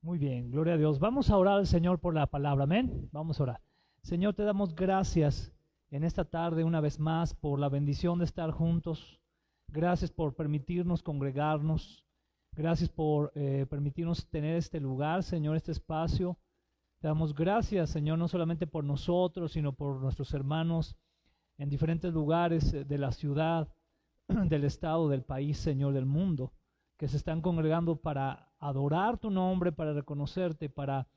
Muy bien, gloria a Dios. Vamos a orar al Señor por la palabra, amén. Vamos a orar. Señor, te damos gracias en esta tarde una vez más por la bendición de estar juntos. Gracias por permitirnos congregarnos. Gracias por permitirnos tener este lugar, Señor, este espacio. Te damos gracias, Señor, no solamente por nosotros, sino por nuestros hermanos en diferentes lugares de la ciudad, del estado, del país, Señor, del mundo, que se están congregando para adorar tu nombre, para reconocerte, para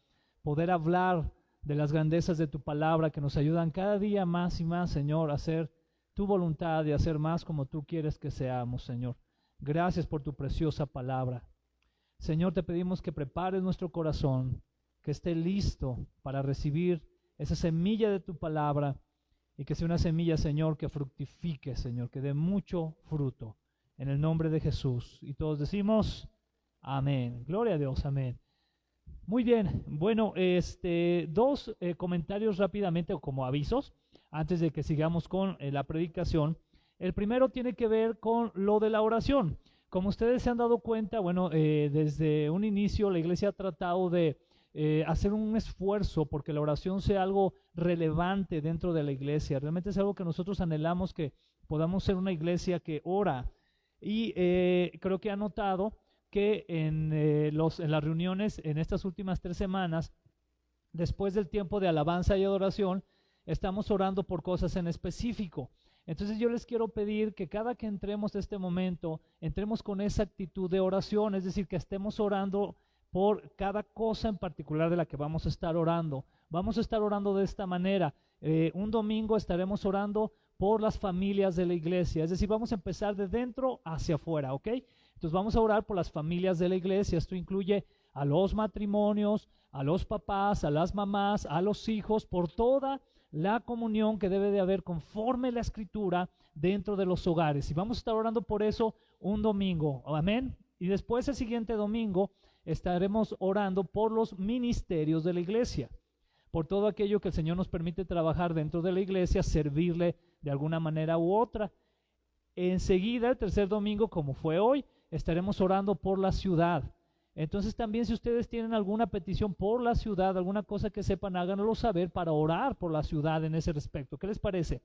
poder hablar de las grandezas de tu palabra, que nos ayudan cada día más y más, Señor, a hacer tu voluntad y a ser más como tú quieres que seamos, Señor. Gracias por tu preciosa palabra. Señor, te pedimos que prepares nuestro corazón, que esté listo para recibir esa semilla de tu palabra y que sea una semilla, Señor, que fructifique, Señor, que dé mucho fruto. En el nombre de Jesús. Y todos decimos, amén. Gloria a Dios, amén. Muy bien, bueno, dos comentarios rápidamente o como avisos, antes de que sigamos con la predicación. El primero tiene que ver con lo de la oración. Como ustedes se han dado cuenta, bueno, desde un inicio la iglesia ha tratado de hacer un esfuerzo porque la oración sea algo relevante dentro de la iglesia. Realmente es algo que nosotros anhelamos, que podamos ser una iglesia que ora. Y creo que ha notado que en las reuniones en estas últimas 3 semanas, después del tiempo de alabanza y adoración, estamos orando por cosas en específico. Entonces yo les quiero pedir que cada que entremos a este momento, entremos con esa actitud de oración, es decir, que estemos orando por cada cosa en particular de la que vamos a estar orando. Vamos a estar orando de esta manera. Un domingo estaremos orando por las familias de la iglesia, es decir, vamos a empezar de dentro hacia afuera, ¿ok? Entonces vamos a orar por las familias de la iglesia. Esto incluye a los matrimonios, a los papás, a las mamás, a los hijos, por toda la comunión que debe de haber conforme la escritura dentro de los hogares. Y vamos a estar orando por eso un domingo, amén. Y después el siguiente domingo estaremos orando por los ministerios de la iglesia, por todo aquello que el Señor nos permite trabajar dentro de la iglesia, servirle de alguna manera u otra. Enseguida, el tercer domingo, como fue hoy, estaremos orando por la ciudad. Entonces también, si ustedes tienen alguna petición por la ciudad, alguna cosa que sepan, háganlo saber para orar por la ciudad en ese respecto. ¿Qué les parece?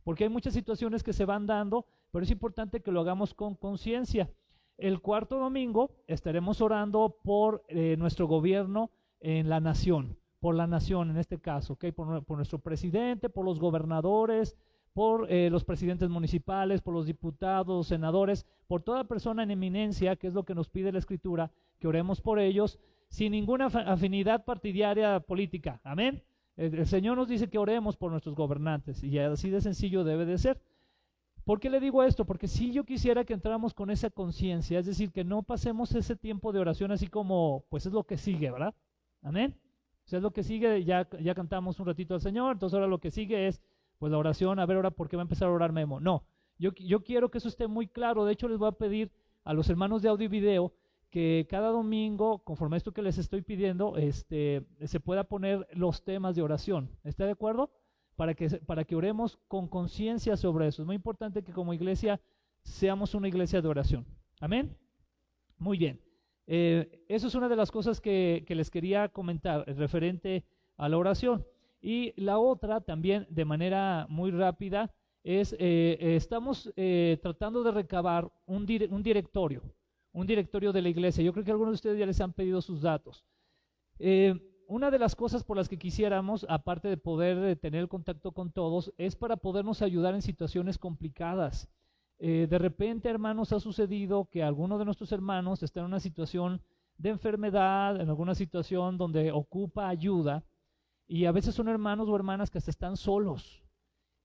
Porque hay muchas situaciones que se van dando, pero es importante que lo hagamos con conciencia. El cuarto domingo estaremos orando por nuestro gobierno en la nación, por la nación en este caso, ¿okay? Por nuestro presidente, por los gobernadores, por los presidentes municipales, por los diputados, senadores, por toda persona en eminencia, que es lo que nos pide la Escritura, que oremos por ellos, sin ninguna afinidad partidaria política, amén. El Señor nos dice que oremos por nuestros gobernantes, y así de sencillo debe de ser. ¿Por qué le digo esto? Porque si yo quisiera que entráramos con esa conciencia, es decir, que no pasemos ese tiempo de oración así como, pues es lo que sigue, ¿verdad? Amén. O sea, es lo que sigue, ya cantamos un ratito al Señor, entonces ahora lo que sigue es, pues la oración, a ver ahora por qué va a empezar a orar Memo. No, yo quiero que eso esté muy claro. De hecho, les voy a pedir a los hermanos de audio y video que cada domingo, conforme a esto que les estoy pidiendo, se pueda poner los temas de oración. ¿Está de acuerdo? Para que oremos con conciencia sobre eso. Es muy importante que como iglesia seamos una iglesia de oración. Amén. Muy bien. Eso es una de las cosas que les quería comentar referente a la oración. Y la otra también de manera muy rápida es, estamos tratando de recabar un directorio de la iglesia. Yo creo que algunos de ustedes ya les han pedido sus datos. Una de las cosas por las que quisiéramos, aparte de poder tener el contacto con todos, es para podernos ayudar en situaciones complicadas. De repente, hermanos, ha sucedido que alguno de nuestros hermanos está en una situación de enfermedad, en alguna situación donde ocupa ayuda, y a veces son hermanos o hermanas que hasta están solos.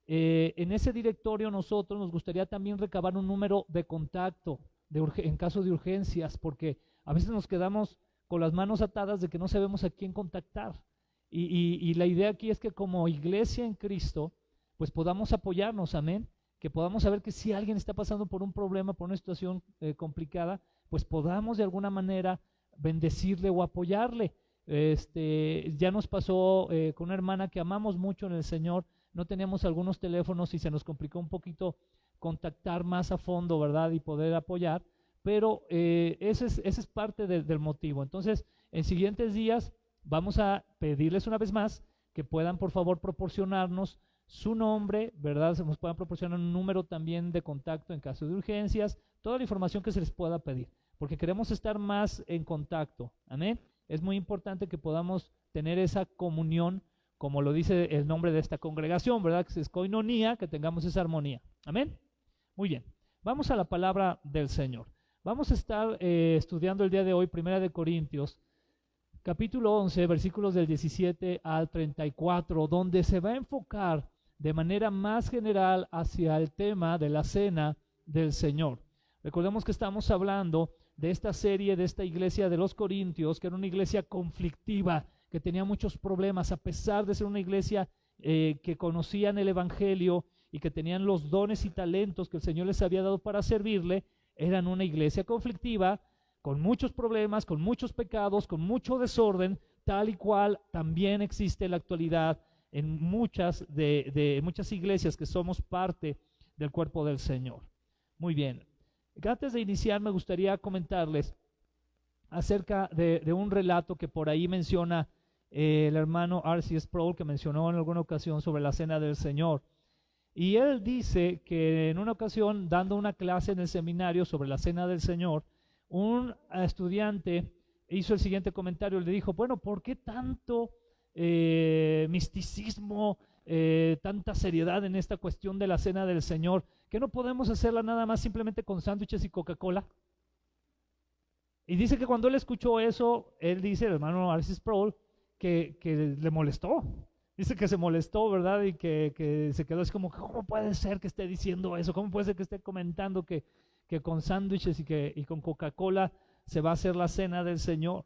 En ese directorio nosotros nos gustaría también recabar un número de contacto en caso de urgencias, porque a veces nos quedamos con las manos atadas de que no sabemos a quién contactar. Y la idea aquí es que como iglesia en Cristo, pues podamos apoyarnos, amén, que podamos saber que si alguien está pasando por un problema, por una situación complicada, pues podamos de alguna manera bendecirle o apoyarle. Ya nos pasó con una hermana que amamos mucho en el Señor, no teníamos algunos teléfonos y se nos complicó un poquito contactar más a fondo, ¿verdad? Y poder apoyar, pero ese es parte del motivo. Entonces, en siguientes días vamos a pedirles una vez más que puedan por favor proporcionarnos su nombre, ¿verdad? Se nos puedan proporcionar un número también de contacto en caso de urgencias, toda la información que se les pueda pedir, porque queremos estar más en contacto, amén. Es muy importante que podamos tener esa comunión, como lo dice el nombre de esta congregación, ¿verdad? Que es coinonía, que tengamos esa armonía, amén. Muy bien, vamos a la palabra del Señor. Vamos a estar estudiando el día de hoy, 1 Corintios, capítulo 11, versículos del 17 al 34, donde se va a enfocar de manera más general hacia el tema de la cena del Señor. Recordemos que estamos hablando de esta serie, de esta iglesia de los Corintios, que era una iglesia conflictiva, que tenía muchos problemas, a pesar de ser una iglesia que conocían el Evangelio y que tenían los dones y talentos que el Señor les había dado para servirle. Eran una iglesia conflictiva, con muchos problemas, con muchos pecados, con mucho desorden, tal y cual también existe en la actualidad en muchas iglesias que somos parte del cuerpo del Señor. Muy bien, antes de iniciar me gustaría comentarles acerca de un relato que por ahí menciona el hermano R.C. Sproul, que mencionó en alguna ocasión sobre la cena del Señor. Y él dice que en una ocasión, dando una clase en el seminario sobre la cena del Señor, un estudiante hizo el siguiente comentario, le dijo, bueno, ¿por qué tanto misticismo, tanta seriedad en esta cuestión de la cena del Señor? ¿Que no podemos hacerla nada más simplemente con sándwiches y Coca-Cola? Y dice que cuando él escuchó eso, él dice, el hermano R.C. Sproul, que le molestó. Dice que se molestó, ¿verdad? Y que se quedó así como, ¿cómo puede ser que esté diciendo eso? ¿Cómo puede ser que esté comentando que con sándwiches y con Coca-Cola se va a hacer la cena del Señor?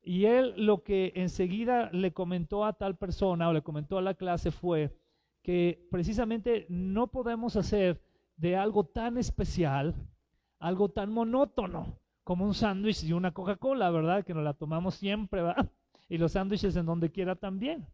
Y él lo que enseguida le comentó a tal persona o le comentó a la clase fue que precisamente no podemos hacer de algo tan especial, algo tan monótono como un sándwich y una Coca-Cola, ¿verdad? Que nos la tomamos siempre, ¿verdad? Y los sándwiches en donde quiera también.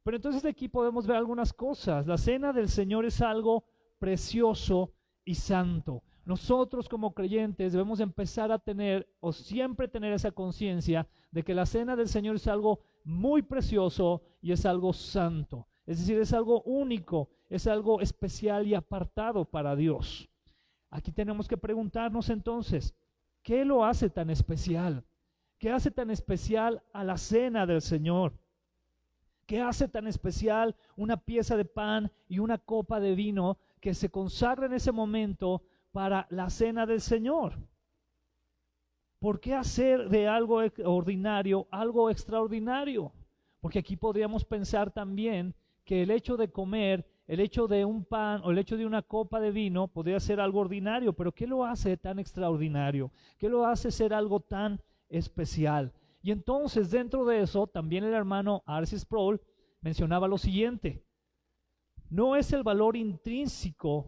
Pero entonces de aquí podemos ver algunas cosas. La cena del Señor es algo precioso y santo. Nosotros como creyentes debemos empezar a tener o siempre tener esa conciencia de que la cena del Señor es algo muy precioso y es algo santo. Es decir, es algo único, es algo especial y apartado para Dios. Aquí tenemos que preguntarnos entonces, ¿qué lo hace tan especial? ¿Qué hace tan especial a la cena del Señor? ¿Qué hace tan especial una pieza de pan y una copa de vino que se consagra en ese momento para la cena del Señor? ¿Por qué hacer de algo ordinario algo extraordinario? Porque aquí podríamos pensar también que el hecho de comer, el hecho de un pan o el hecho de una copa de vino podría ser algo ordinario, pero ¿qué lo hace tan extraordinario? ¿Qué lo hace ser algo tan especial? Y entonces dentro de eso también el hermano R.C. Sproul mencionaba lo siguiente: no es el valor intrínseco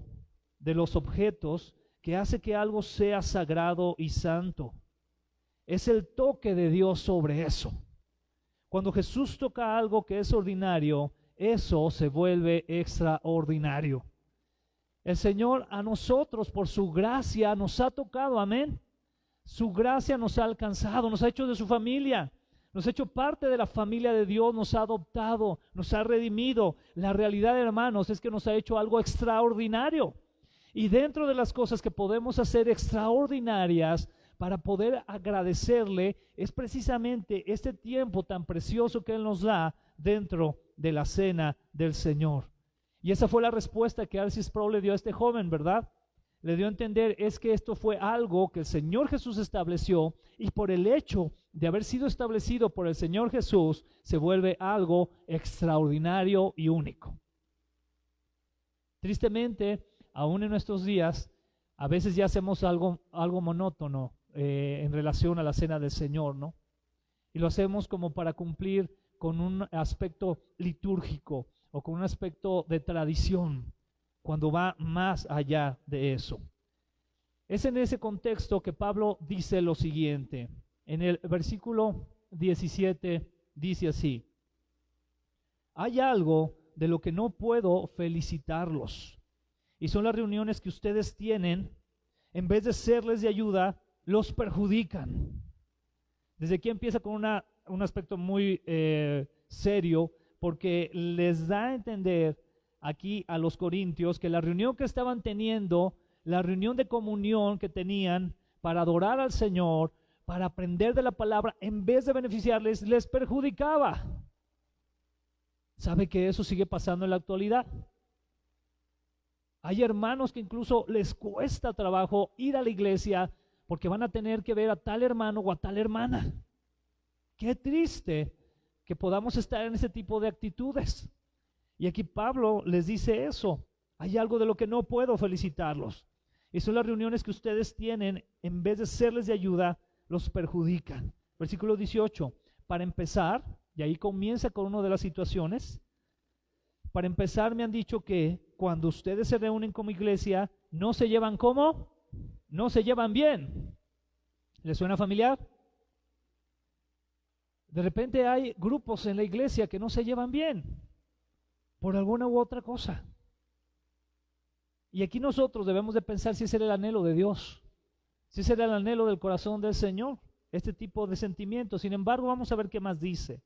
de los objetos que hace que algo sea sagrado y santo, es el toque de Dios sobre eso. Cuando Jesús toca algo que es ordinario, eso se vuelve extraordinario. El Señor a nosotros por su gracia nos ha tocado, amén. Su gracia nos ha alcanzado, nos ha hecho de su familia, nos ha hecho parte de la familia de Dios, nos ha adoptado, nos ha redimido. La realidad, hermanos, es que nos ha hecho algo extraordinario. Y dentro de las cosas que podemos hacer extraordinarias para poder agradecerle, es precisamente este tiempo tan precioso que Él nos da dentro de la cena del Señor. Y esa fue la respuesta que R.C. Sproul le dio a este joven, ¿verdad? Le dio a entender es que esto fue algo que el Señor Jesús estableció, y por el hecho de haber sido establecido por el Señor Jesús, se vuelve algo extraordinario y único. Tristemente, aún en nuestros días, a veces ya hacemos algo monótono en relación a la cena del Señor, ¿no? Y lo hacemos como para cumplir con un aspecto litúrgico o con un aspecto de tradición, cuando va más allá de eso. Es en ese contexto que Pablo dice lo siguiente. En el versículo 17 dice así: hay algo de lo que no puedo felicitarlos, y son las reuniones que ustedes tienen en vez de serles de ayuda, los perjudican. Desde aquí empieza con un aspecto muy serio, porque les da a entender aquí a los corintios que la reunión que estaban teniendo, la reunión de comunión que tenían para adorar al Señor, para aprender de la palabra, en vez de beneficiarles, les perjudicaba. ¿Sabe que eso sigue pasando en la actualidad? Hay hermanos que incluso les cuesta trabajo ir a la iglesia porque van a tener que ver a tal hermano o a tal hermana. Qué triste que podamos estar en ese tipo de actitudes. Y aquí Pablo les dice eso. Hay algo de lo que no puedo felicitarlos. Y son las reuniones que ustedes tienen, en vez de serles de ayuda, los perjudican. Versículo 18. Para empezar, y ahí comienza con una de las situaciones. Para empezar, me han dicho que cuando ustedes se reúnen como iglesia, no se llevan ¿cómo? No se llevan bien. ¿Les suena familiar? De repente hay grupos en la iglesia que no se llevan bien por alguna u otra cosa. Y aquí nosotros debemos de pensar si ese era el anhelo de Dios, si ese era el anhelo del corazón del Señor, este tipo de sentimientos. Sin embargo, vamos a ver qué más dice.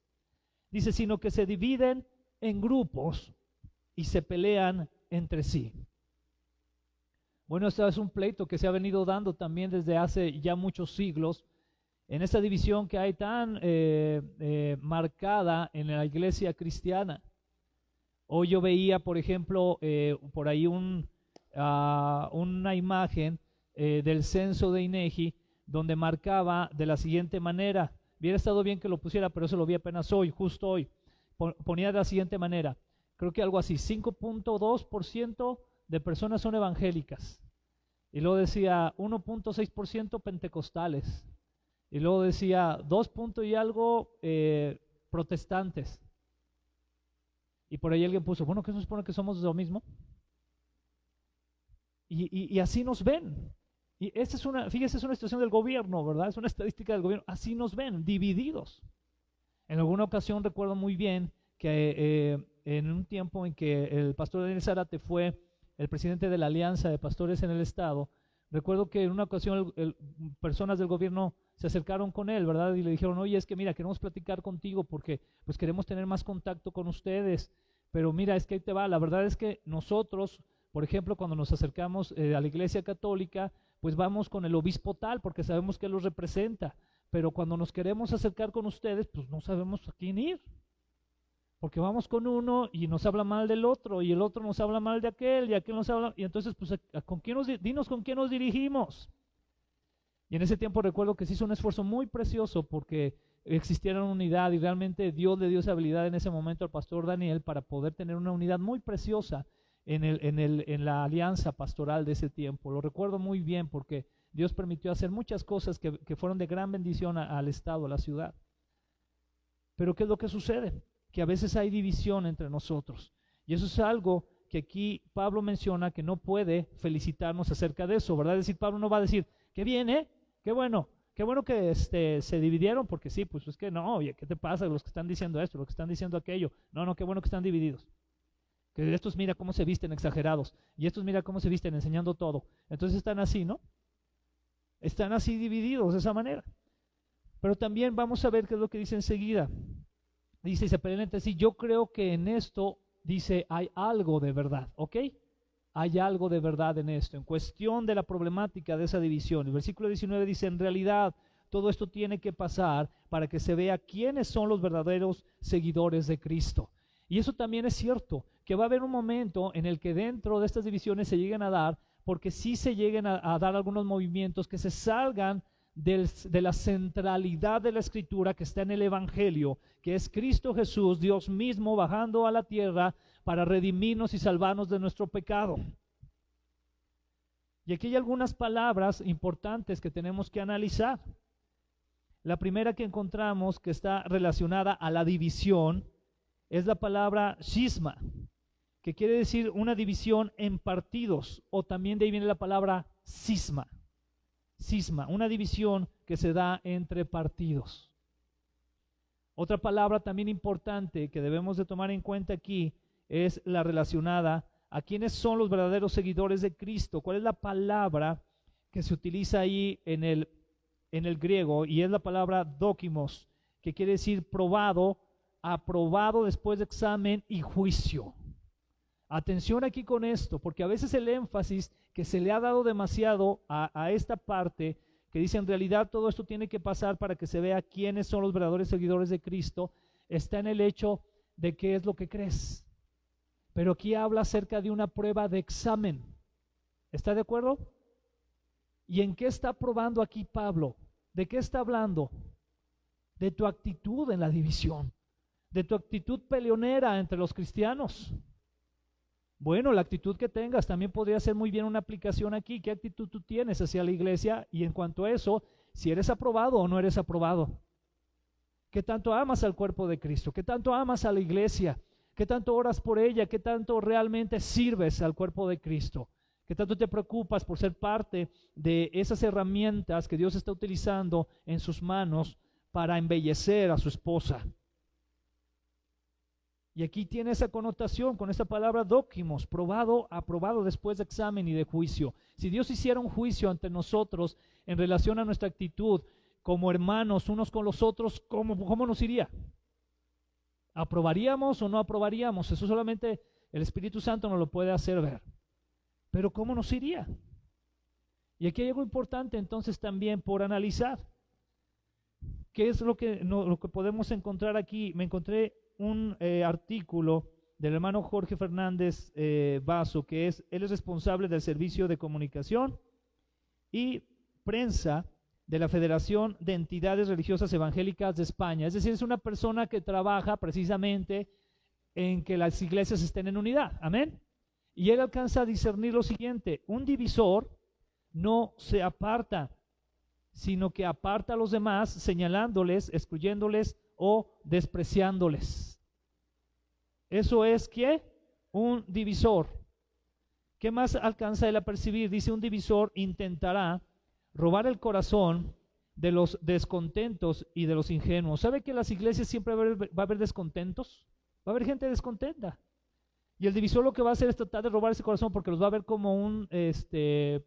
Dice, sino que se dividen en grupos y se pelean entre sí. Bueno, este es un pleito que se ha venido dando también desde hace ya muchos siglos, en esta división que hay tan marcada en la iglesia cristiana. Hoy yo veía, por ejemplo, por ahí una imagen del censo de INEGI, donde marcaba de la siguiente manera. Hubiera estado bien que lo pusiera, pero eso lo vi apenas hoy, justo hoy. Ponía de la siguiente manera, creo que algo así, 5.2% de personas son evangélicas. Y luego decía 1.6% pentecostales. Y luego decía 2 y algo protestantes. Y por ahí alguien puso, bueno, ¿qué se supone que somos lo mismo? Y así nos ven. Y esta es fíjese, es una situación del gobierno, ¿verdad? Es una estadística del gobierno. Así nos ven, divididos. En alguna ocasión recuerdo muy bien que en un tiempo en que el pastor Daniel Zárate fue el presidente de la Alianza de Pastores en el Estado, recuerdo que en una ocasión personas del gobierno se acercaron con él, ¿verdad? Y le dijeron, oye, es que mira, queremos platicar contigo porque pues queremos tener más contacto con ustedes, pero mira, es que ahí te va, la verdad es que nosotros, por ejemplo, cuando nos acercamos a la Iglesia Católica, pues vamos con el obispo tal porque sabemos que él los representa, pero cuando nos queremos acercar con ustedes, pues no sabemos a quién ir. Porque vamos con uno y nos habla mal del otro, y el otro nos habla mal de aquel, y aquel nos habla, y entonces, pues, dinos con quién nos dirigimos. Y en ese tiempo recuerdo que se hizo un esfuerzo muy precioso porque existiera una unidad, y realmente Dios le dio esa habilidad en ese momento al pastor Daniel para poder tener una unidad muy preciosa en la alianza pastoral de ese tiempo. Lo recuerdo muy bien porque Dios permitió hacer muchas cosas que fueron de gran bendición al Estado, a la ciudad. Pero ¿qué es lo que sucede? Que a veces hay división entre nosotros. Y eso es algo que aquí Pablo menciona que no puede felicitarnos acerca de eso, ¿verdad? Es decir, Pablo no va a decir, qué bien, qué bueno que se dividieron, porque sí, pues es que no, oye, ¿qué te pasa? Los que están diciendo esto, los que están diciendo aquello. No, qué bueno que están divididos. Que estos mira cómo se visten exagerados, y estos mira cómo se visten enseñando todo. Entonces están así, ¿no? Están así divididos de esa manera. Pero también vamos a ver qué es lo que dice enseguida. Dice, y se pelean entre sí. Yo creo que en esto, dice, hay algo de verdad, ¿ok? Hay algo de verdad en esto, en cuestión de la problemática de esa división. El versículo 19 dice, en realidad, todo esto tiene que pasar para que se vea quiénes son los verdaderos seguidores de Cristo. Y eso también es cierto, que va a haber un momento en el que dentro de estas divisiones se lleguen a dar, porque sí se lleguen a dar algunos movimientos que se salgan de la centralidad de la Escritura que está en el Evangelio, que es Cristo Jesús, Dios mismo bajando a la tierra para redimirnos y salvarnos de nuestro pecado. Y aquí hay algunas palabras importantes que tenemos que analizar. La primera que encontramos que está relacionada a la división es la palabra scisma, que quiere decir una división en partidos, o también de ahí viene la palabra cisma. Cisma, una división que se da entre partidos. Otra palabra también importante que debemos de tomar en cuenta aquí es la relacionada a quiénes son los verdaderos seguidores de Cristo. ¿Cuál es la palabra que se utiliza ahí en el griego, y es la palabra dókimos, que quiere decir probado, aprobado después de examen y juicio. Atención aquí con esto, porque a veces el énfasis que se le ha dado demasiado a esta parte, que dice en realidad todo esto tiene que pasar para que se vea quiénes son los verdaderos seguidores de Cristo, está en el hecho de qué es lo que crees. Pero aquí habla acerca de una prueba de examen. ¿Está de acuerdo? ¿Y en qué está probando aquí Pablo? ¿De qué está hablando? De tu actitud en la división, de tu actitud peleonera entre los cristianos. Bueno, la actitud que tengas también podría ser muy bien una aplicación aquí. ¿Qué actitud tú tienes hacia la iglesia? Y en cuanto a eso, si eres aprobado o no eres aprobado. ¿Qué tanto amas al cuerpo de Cristo? ¿Qué tanto amas a la iglesia? ¿Qué tanto oras por ella? ¿Qué tanto realmente sirves al cuerpo de Cristo? ¿Qué tanto te preocupas por ser parte de esas herramientas que Dios está utilizando en sus manos para embellecer a su esposa? Y aquí tiene esa connotación con esta palabra dókimos, probado, aprobado después de examen y de juicio. Si Dios hiciera un juicio ante nosotros en relación a nuestra actitud como hermanos unos con los otros, ¿cómo nos iría? ¿Aprobaríamos o no aprobaríamos? Eso solamente el Espíritu Santo nos lo puede hacer ver. Pero ¿cómo nos iría? Y aquí hay algo importante entonces también por analizar. ¿Qué es lo que podemos encontrar aquí? Me encontré un artículo del hermano Jorge Fernández Vaso, él es responsable del servicio de comunicación y prensa de la Federación de Entidades Religiosas Evangélicas de España. Es decir, es una persona que trabaja precisamente en que las iglesias estén en unidad. Amén. Y él alcanza a discernir lo siguiente: un divisor no se aparta, sino que aparta a los demás, señalándoles, excluyéndoles o despreciándoles. Eso es ¿qué? Un divisor. ¿Qué más alcanza él a percibir? Dice, un divisor intentará robar el corazón de los descontentos y de los ingenuos. ¿Sabe que en las iglesias siempre va a haber descontentos? Va a haber gente descontenta. Y el divisor lo que va a hacer es tratar de robar ese corazón, porque los va a ver como un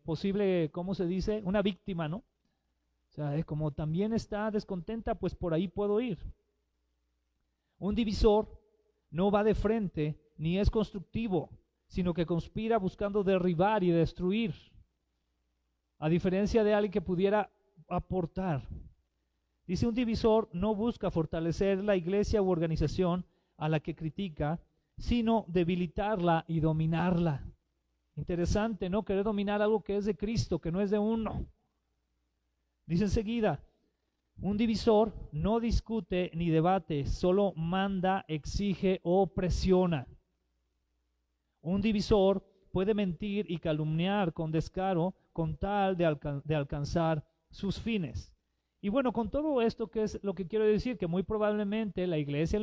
posible, ¿cómo se dice? Una víctima, ¿no? O sea, como también está descontenta, pues por ahí puedo ir. Un divisor no va de frente ni es constructivo, sino que conspira buscando derribar y destruir, a diferencia de alguien que pudiera aportar. Dice, un divisor no busca fortalecer la iglesia u organización a la que critica, sino debilitarla y dominarla. Interesante, ¿no? Querer dominar algo que es de Cristo, que no es de uno. Dice enseguida, un divisor no discute ni debate, solo manda, exige o presiona. Un divisor puede mentir y calumniar con descaro con tal de alcanzar sus fines. Y bueno, con todo esto, ¿qué es lo que quiero decir? Que muy probablemente la iglesia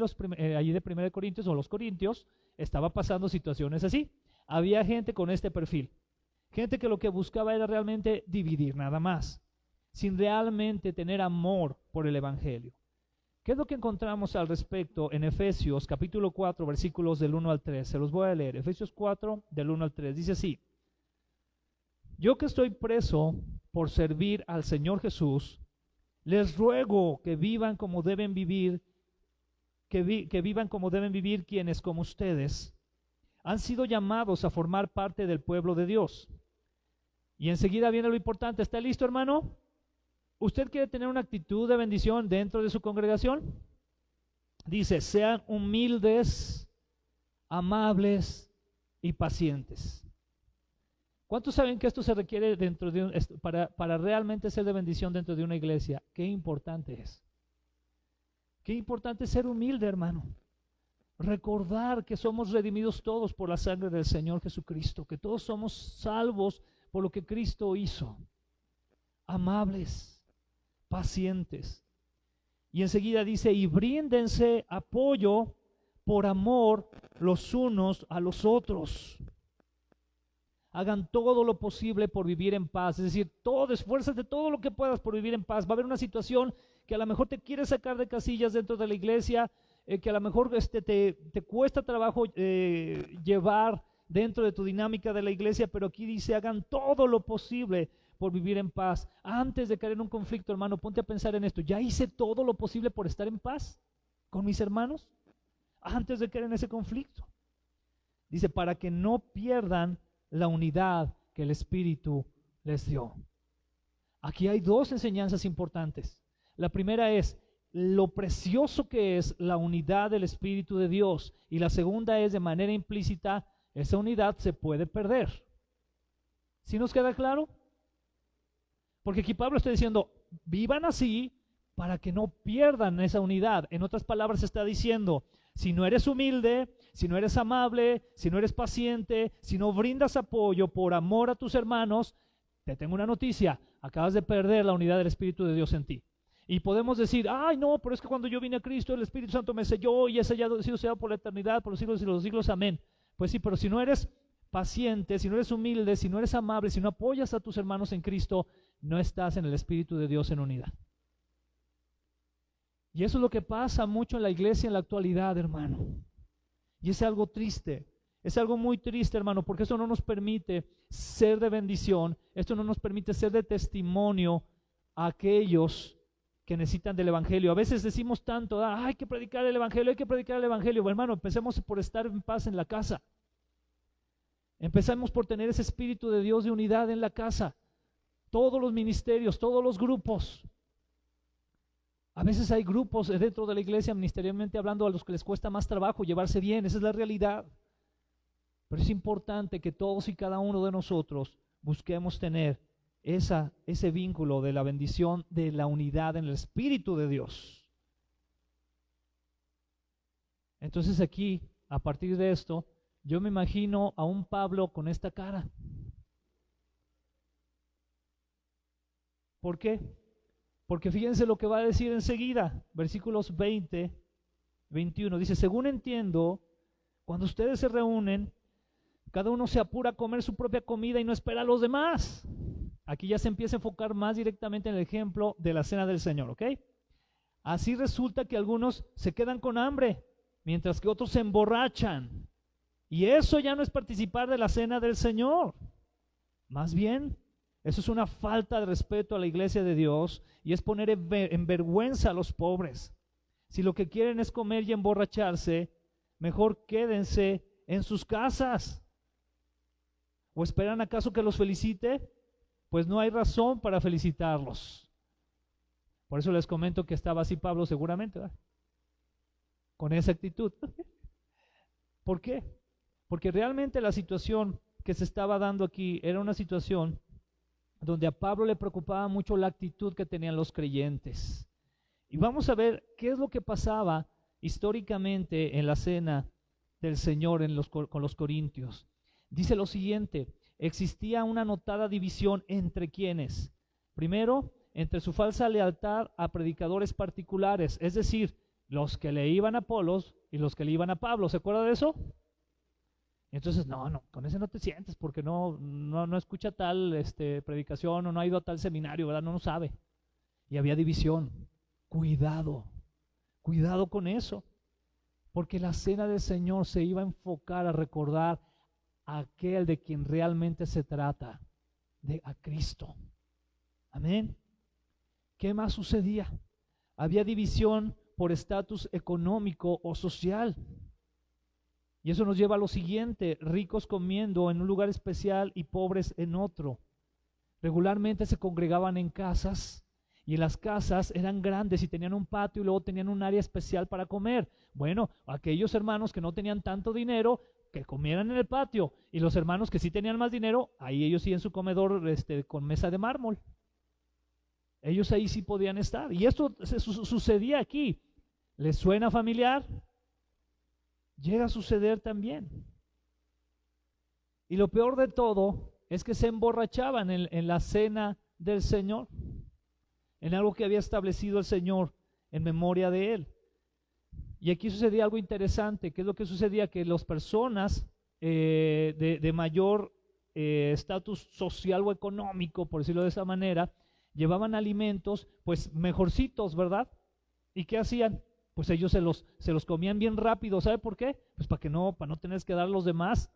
allí de 1 Corintios o los Corintios estaba pasando situaciones así. Había gente con este perfil, gente que lo que buscaba era realmente dividir, nada más, sin realmente tener amor por el Evangelio. ¿Qué es lo que encontramos al respecto en Efesios capítulo 4, versículos del 1 al 3? Se los voy a leer. Efesios 4, del 1 al 3. Dice así: yo que estoy preso por servir al Señor Jesús, les ruego que vivan como deben vivir, que vivan como deben vivir quienes, como ustedes, han sido llamados a formar parte del pueblo de Dios. Y enseguida viene lo importante. ¿Está listo, hermano? ¿Usted quiere tener una actitud de bendición dentro de su congregación? Dice, sean humildes, amables y pacientes. ¿Cuántos saben que esto se requiere dentro de para realmente ser de bendición dentro de una iglesia? Qué importante es. Qué importante es ser humilde, hermano. Recordar que somos redimidos todos por la sangre del Señor Jesucristo, que todos somos salvos por lo que Cristo hizo. Amables, pacientes. Y enseguida dice, y bríndense apoyo por amor los unos a los otros. Hagan todo lo posible por vivir en paz, es decir, esfuérzate todo lo que puedas por vivir en paz. Va a haber una situación que a lo mejor te quiere sacar de casillas dentro de la iglesia, que a lo mejor te cuesta trabajo llevar dentro de tu dinámica de la iglesia, pero aquí dice, hagan todo lo posible por vivir en paz. Antes de caer en un conflicto, hermano, ponte a pensar en esto. ¿Ya hice todo lo posible por estar en paz con mis hermanos? Antes de caer en ese conflicto. Dice, para que no pierdan la unidad que el Espíritu les dio. Aquí hay dos enseñanzas importantes. La primera es lo precioso que es la unidad del Espíritu de Dios. Y la segunda es, de manera implícita, esa unidad se puede perder. ¿Sí nos queda claro? Porque aquí Pablo está diciendo, vivan así para que no pierdan esa unidad. En otras palabras está diciendo, si no eres humilde, si no eres amable, si no eres paciente, si no brindas apoyo por amor a tus hermanos, te tengo una noticia, acabas de perder la unidad del Espíritu de Dios en ti. Y podemos decir, ay no, pero es que cuando yo vine a Cristo el Espíritu Santo me selló y ese ya ha sido sellado por la eternidad, por los siglos y los siglos, amén. Pues sí, pero si no eres paciente, si no eres humilde, si no eres amable, si no apoyas a tus hermanos en Cristo, no estás en el Espíritu de Dios en unidad. Y eso es lo que pasa mucho en la iglesia en la actualidad, hermano. Y es algo triste, es algo muy triste, hermano, porque eso no nos permite ser de bendición, esto no nos permite ser de testimonio a aquellos que necesitan del Evangelio. A veces decimos tanto, hay que predicar el Evangelio, hay que predicar el Evangelio. Bueno, hermano, empecemos por estar en paz en la casa. Empezamos por tener ese Espíritu de Dios de unidad en la casa. Todos los ministerios, todos los grupos. A veces hay grupos dentro de la iglesia, ministerialmente hablando, a los que les cuesta más trabajo llevarse bien, esa es la realidad. Pero es importante que todos y cada uno de nosotros busquemos tener ese vínculo de la bendición, de la unidad en el Espíritu de Dios. Entonces aquí, a partir de esto, yo me imagino a un Pablo con esta cara. ¿Por qué? Porque fíjense lo que va a decir enseguida, versículos 20, 21. Dice, según entiendo, cuando ustedes se reúnen, cada uno se apura a comer su propia comida y no espera a los demás. Aquí ya se empieza a enfocar más directamente en el ejemplo de la cena del Señor, ¿ok? Así resulta que algunos se quedan con hambre, mientras que otros se emborrachan. Y eso ya no es participar de la cena del Señor. Más bien, eso es una falta de respeto a la iglesia de Dios y es poner en vergüenza a los pobres. Si lo que quieren es comer y emborracharse, mejor quédense en sus casas. ¿O esperan acaso que los felicite? Pues no hay razón para felicitarlos. Por eso les comento que estaba así Pablo seguramente, ¿verdad? Con esa actitud. ¿Por qué? Porque realmente la situación que se estaba dando aquí era una situación donde a Pablo le preocupaba mucho la actitud que tenían los creyentes. Y vamos a ver qué es lo que pasaba históricamente en la cena del Señor con los corintios. Dice lo siguiente, existía una notada división entre quienes. Primero, entre su falsa lealtad a predicadores particulares, es decir, los que le iban a Apolos y los que le iban a Pablo. ¿Se acuerda de eso? Entonces, no, con ese no te sientes porque no escucha tal predicación o no ha ido a tal seminario, ¿verdad? No sabe. Y había división. Cuidado con eso. Porque la cena del Señor se iba a enfocar a recordar a aquel de quien realmente se trata, a Cristo. Amén. ¿Qué más sucedía? Había división por estatus económico o social. Y eso nos lleva a lo siguiente, ricos comiendo en un lugar especial y pobres en otro. Regularmente se congregaban en casas y las casas eran grandes y tenían un patio y luego tenían un área especial para comer. Bueno, aquellos hermanos que no tenían tanto dinero, que comieran en el patio, y los hermanos que sí tenían más dinero, ahí ellos sí en su comedor con mesa de mármol. Ellos ahí sí podían estar. Y esto sucedía aquí. ¿Les suena familiar? Llega a suceder también. Y lo peor de todo es que se emborrachaban en la cena del Señor, en algo que había establecido el Señor en memoria de Él. Y aquí sucedía algo interesante. ¿Qué es lo que sucedía? Que las personas de mayor estatus social o económico, por decirlo de esa manera, llevaban alimentos pues mejorcitos, ¿verdad? ¿Y qué hacían? Pues ellos se los comían bien rápido. ¿Sabe por qué? Pues para no tener que dar a los demás.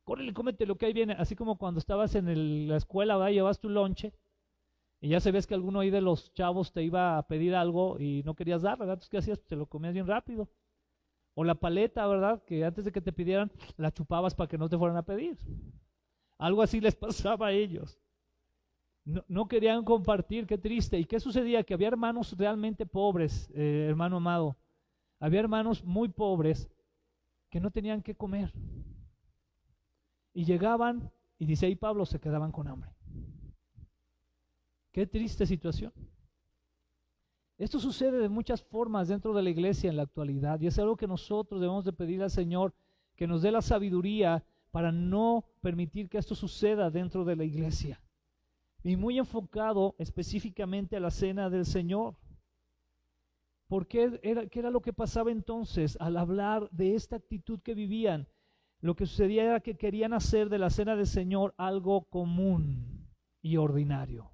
córrele, cómete lo que ahí viene. Así como cuando estabas en la escuela, ¿verdad? Llevas tu lonche y ya sabías que alguno ahí de los chavos te iba a pedir algo y no querías dar, ¿verdad? Entonces, ¿qué hacías? Pues te lo comías bien rápido. O la paleta, ¿verdad? Que antes de que te pidieran, la chupabas para que no te fueran a pedir. Algo así les pasaba a ellos. No querían compartir, qué triste. ¿Y qué sucedía? Que había hermanos realmente pobres, hermano amado. Había hermanos muy pobres que no tenían qué comer. Y llegaban, y dice ahí Pablo, se quedaban con hambre. Qué triste situación. Esto sucede de muchas formas dentro de la iglesia en la actualidad, y es algo que nosotros debemos de pedir al Señor, que nos dé la sabiduría para no permitir que esto suceda dentro de la iglesia. Y muy enfocado específicamente a la cena del Señor. Porque ¿qué era lo que pasaba entonces al hablar de esta actitud que vivían? Lo que sucedía era que querían hacer de la cena del Señor algo común y ordinario.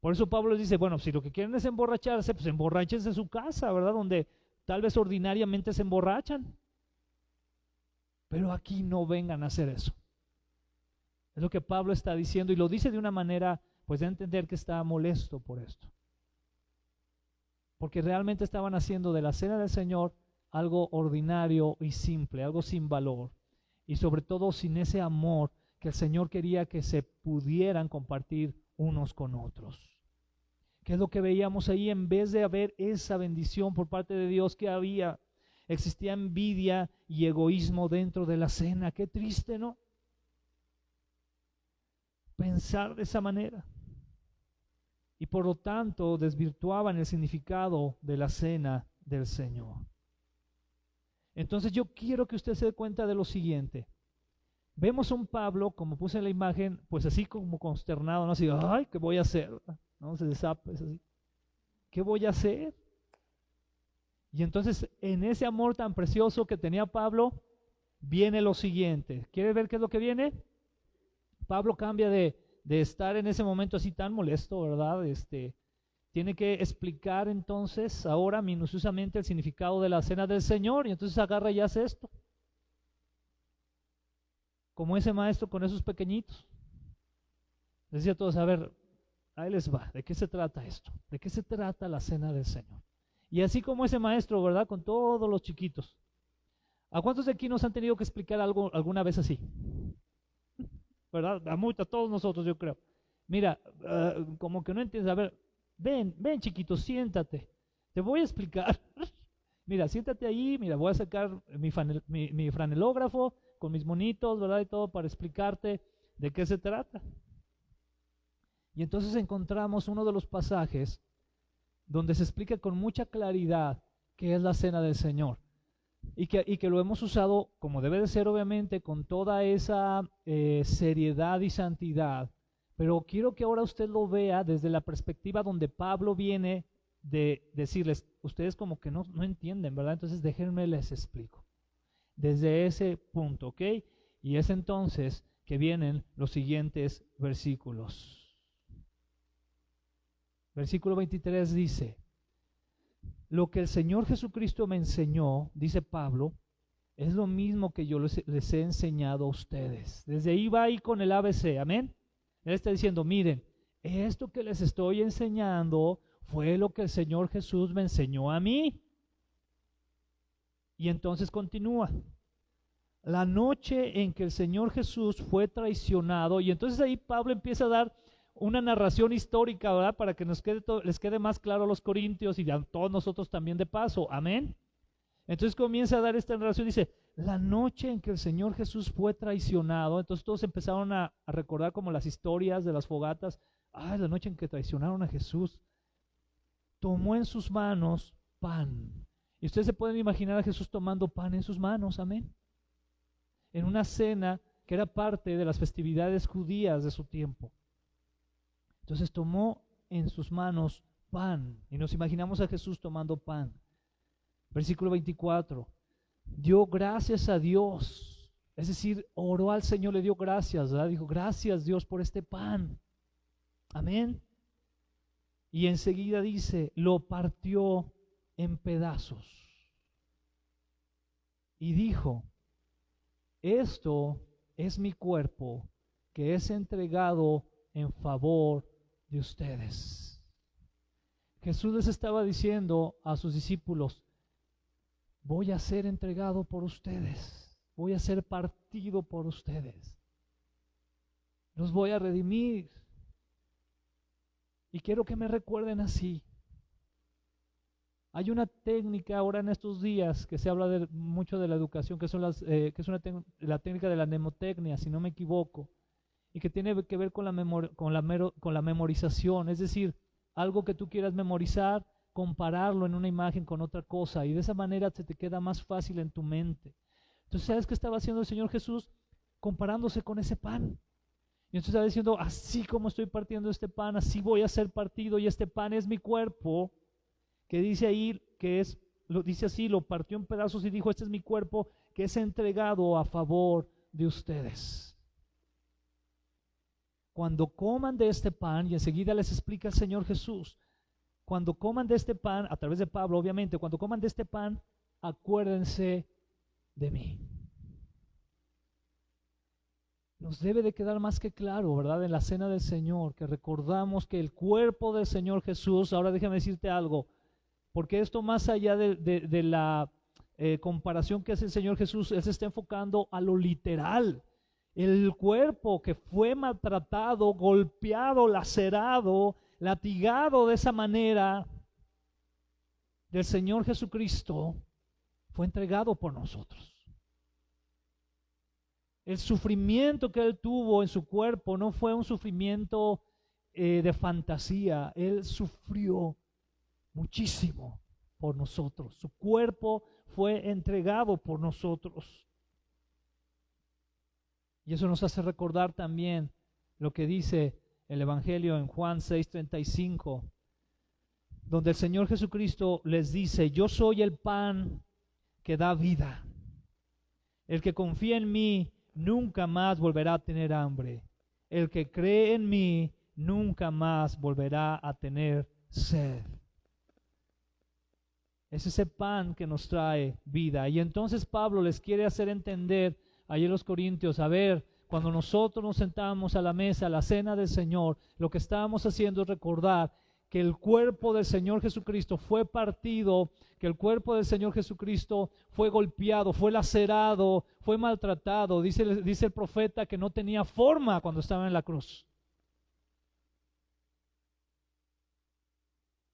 Por eso Pablo les dice, bueno, si lo que quieren es emborracharse, pues emborráchense en su casa, ¿verdad? Donde tal vez ordinariamente se emborrachan. Pero aquí no vengan a hacer eso. Es lo que Pablo está diciendo, y lo dice de una manera, pues de entender que está molesto por esto. Porque realmente estaban haciendo de la cena del Señor algo ordinario y simple, algo sin valor. Y sobre todo sin ese amor que el Señor quería que se pudieran compartir unos con otros. ¿Qué es lo que veíamos ahí? En vez de haber esa bendición por parte de Dios, que había, existía envidia y egoísmo dentro de la cena. Qué triste, ¿no? Pensar de esa manera. Y por lo tanto desvirtuaban el significado de la cena del Señor. Entonces yo quiero que usted se dé cuenta de lo siguiente. Vemos a un Pablo, como puse en la imagen, pues así como consternado, ¿no? Así, ay, ¿qué voy a hacer? ¿No? Se desapa, es así. ¿Qué voy a hacer? Y entonces en ese amor tan precioso que tenía Pablo, viene lo siguiente. ¿Quiere ver qué es lo que viene? Pablo cambia de estar en ese momento así tan molesto, ¿verdad? Tiene que explicar entonces ahora minuciosamente el significado de la cena del Señor, y entonces agarra y hace esto. Como ese maestro con esos pequeñitos. Les decía a todos, a ver, ahí les va, ¿de qué se trata esto? ¿De qué se trata la cena del Señor? Y así como ese maestro, ¿verdad? Con todos los chiquitos. ¿A cuántos de aquí nos han tenido que explicar algo alguna vez así? ¿Verdad? A todos nosotros, yo creo. Mira, como que no entiendes, a ver, ven chiquito, siéntate, te voy a explicar. Mira, siéntate ahí, mira, voy a sacar mi franelógrafo con mis monitos, ¿verdad? Y todo para explicarte de qué se trata. Y entonces encontramos uno de los pasajes donde se explica con mucha claridad qué es la cena del Señor. Y que lo hemos usado como debe de ser, obviamente, con toda esa seriedad y santidad. Pero quiero que ahora usted lo vea desde la perspectiva donde Pablo viene de decirles, ustedes como que no entienden, ¿verdad? Entonces déjenme les explico. Desde ese punto, ¿ok? Y es entonces que vienen los siguientes versículos. Versículo 23 dice, lo que el Señor Jesucristo me enseñó, dice Pablo, es lo mismo que yo les he enseñado a ustedes. Desde ahí va ahí con el ABC, amén. Él está diciendo, miren, esto que les estoy enseñando fue lo que el Señor Jesús me enseñó a mí. Y entonces continúa. La noche en que el Señor Jesús fue traicionado, y entonces ahí Pablo empieza a dar una narración histórica, ¿verdad? Para que les quede más claro a los corintios y a todos nosotros también de paso, amén. Entonces comienza a dar esta narración, dice, la noche en que el Señor Jesús fue traicionado, entonces todos empezaron a recordar como las historias de las fogatas, la noche en que traicionaron a Jesús, tomó en sus manos pan, y ustedes se pueden imaginar a Jesús tomando pan en sus manos, amén, en una cena que era parte de las festividades judías de su tiempo. Entonces tomó en sus manos pan, y nos imaginamos a Jesús tomando pan. Versículo 24, dio gracias a Dios, es decir, oró al Señor, le dio gracias, ¿verdad? Dijo, gracias Dios por este pan, amén. Y enseguida dice, lo partió en pedazos y dijo, esto es mi cuerpo que es entregado en favor de ustedes. Jesús les estaba diciendo a sus discípulos, voy a ser entregado por ustedes, voy a ser partido por ustedes, los voy a redimir. Y quiero que me recuerden así. Hay una técnica ahora en estos días que se habla mucho de la educación, que es la técnica de la mnemotecnia, si no me equivoco, y que tiene que ver con la memorización, es decir, algo que tú quieras memorizar, compararlo en una imagen con otra cosa, y de esa manera se te queda más fácil en tu mente. Entonces, ¿sabes qué estaba haciendo el Señor Jesús? Comparándose con ese pan. Y entonces estaba diciendo, así como estoy partiendo este pan, así voy a ser partido, y este pan es mi cuerpo, que dice ahí, dice así, lo partió en pedazos y dijo, este es mi cuerpo que es entregado a favor de ustedes. Cuando coman de este pan, y enseguida les explica el Señor Jesús, cuando coman de este pan, a través de Pablo obviamente, cuando coman de este pan, acuérdense de mí. Nos debe de quedar más que claro, ¿verdad? En la cena del Señor, que recordamos que el cuerpo del Señor Jesús, ahora déjame decirte algo, porque esto más allá de la comparación que hace el Señor Jesús, Él se está enfocando a lo literal. El cuerpo que fue maltratado, golpeado, lacerado, latigado de esa manera del Señor Jesucristo, fue entregado por nosotros. El sufrimiento que Él tuvo en su cuerpo no fue un sufrimiento de fantasía. Él sufrió muchísimo por nosotros. Su cuerpo fue entregado por nosotros. Y eso nos hace recordar también lo que dice el Evangelio en Juan 6:35, donde el Señor Jesucristo les dice, yo soy el pan que da vida. El que confía en mí nunca más volverá a tener hambre. El que cree en mí nunca más volverá a tener sed. Es ese pan que nos trae vida. Y entonces Pablo les quiere hacer entender ahí en los Corintios, a ver, cuando nosotros nos sentamos a la mesa, a la cena del Señor, lo que estábamos haciendo es recordar que el cuerpo del Señor Jesucristo fue partido, que el cuerpo del Señor Jesucristo fue golpeado, fue lacerado, fue maltratado. Dice el profeta que no tenía forma cuando estaba en la cruz.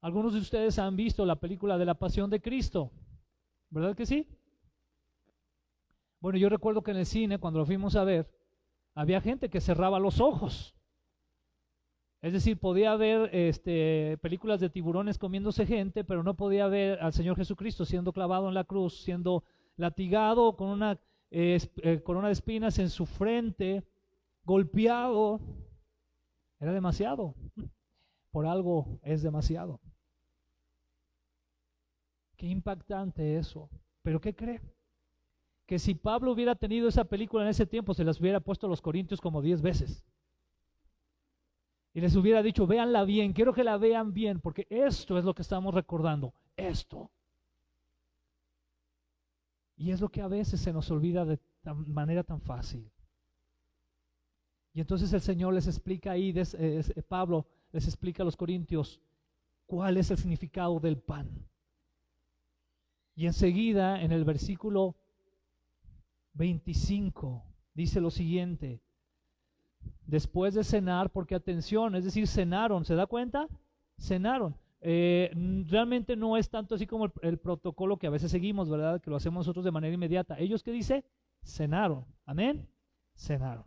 Algunos de ustedes han visto la película de la Pasión de Cristo, ¿verdad que sí? Bueno, yo recuerdo que en el cine, cuando lo fuimos a ver, había gente que cerraba los ojos. Es decir, podía ver películas de tiburones comiéndose gente, pero no podía ver al Señor Jesucristo siendo clavado en la cruz, siendo latigado con una corona de espinas en su frente, golpeado. Era demasiado. Por algo es demasiado. Qué impactante eso. ¿Pero qué cree? Que si Pablo hubiera tenido esa película en ese tiempo, se las hubiera puesto a los corintios como 10 veces. Y les hubiera dicho, véanla bien, quiero que la vean bien, porque esto es lo que estamos recordando, esto. Y es lo que a veces se nos olvida de manera tan fácil. Y entonces el Señor les explica ahí, Pablo les explica a los corintios cuál es el significado del pan. Y enseguida en el versículo 25 dice lo siguiente: después de cenar, porque atención, es decir, cenaron, ¿se da cuenta? Cenaron. Realmente no es tanto así como el protocolo que a veces seguimos, ¿verdad? Que lo hacemos nosotros de manera inmediata. Ellos, ¿qué dice? Cenaron. Amén. Cenaron.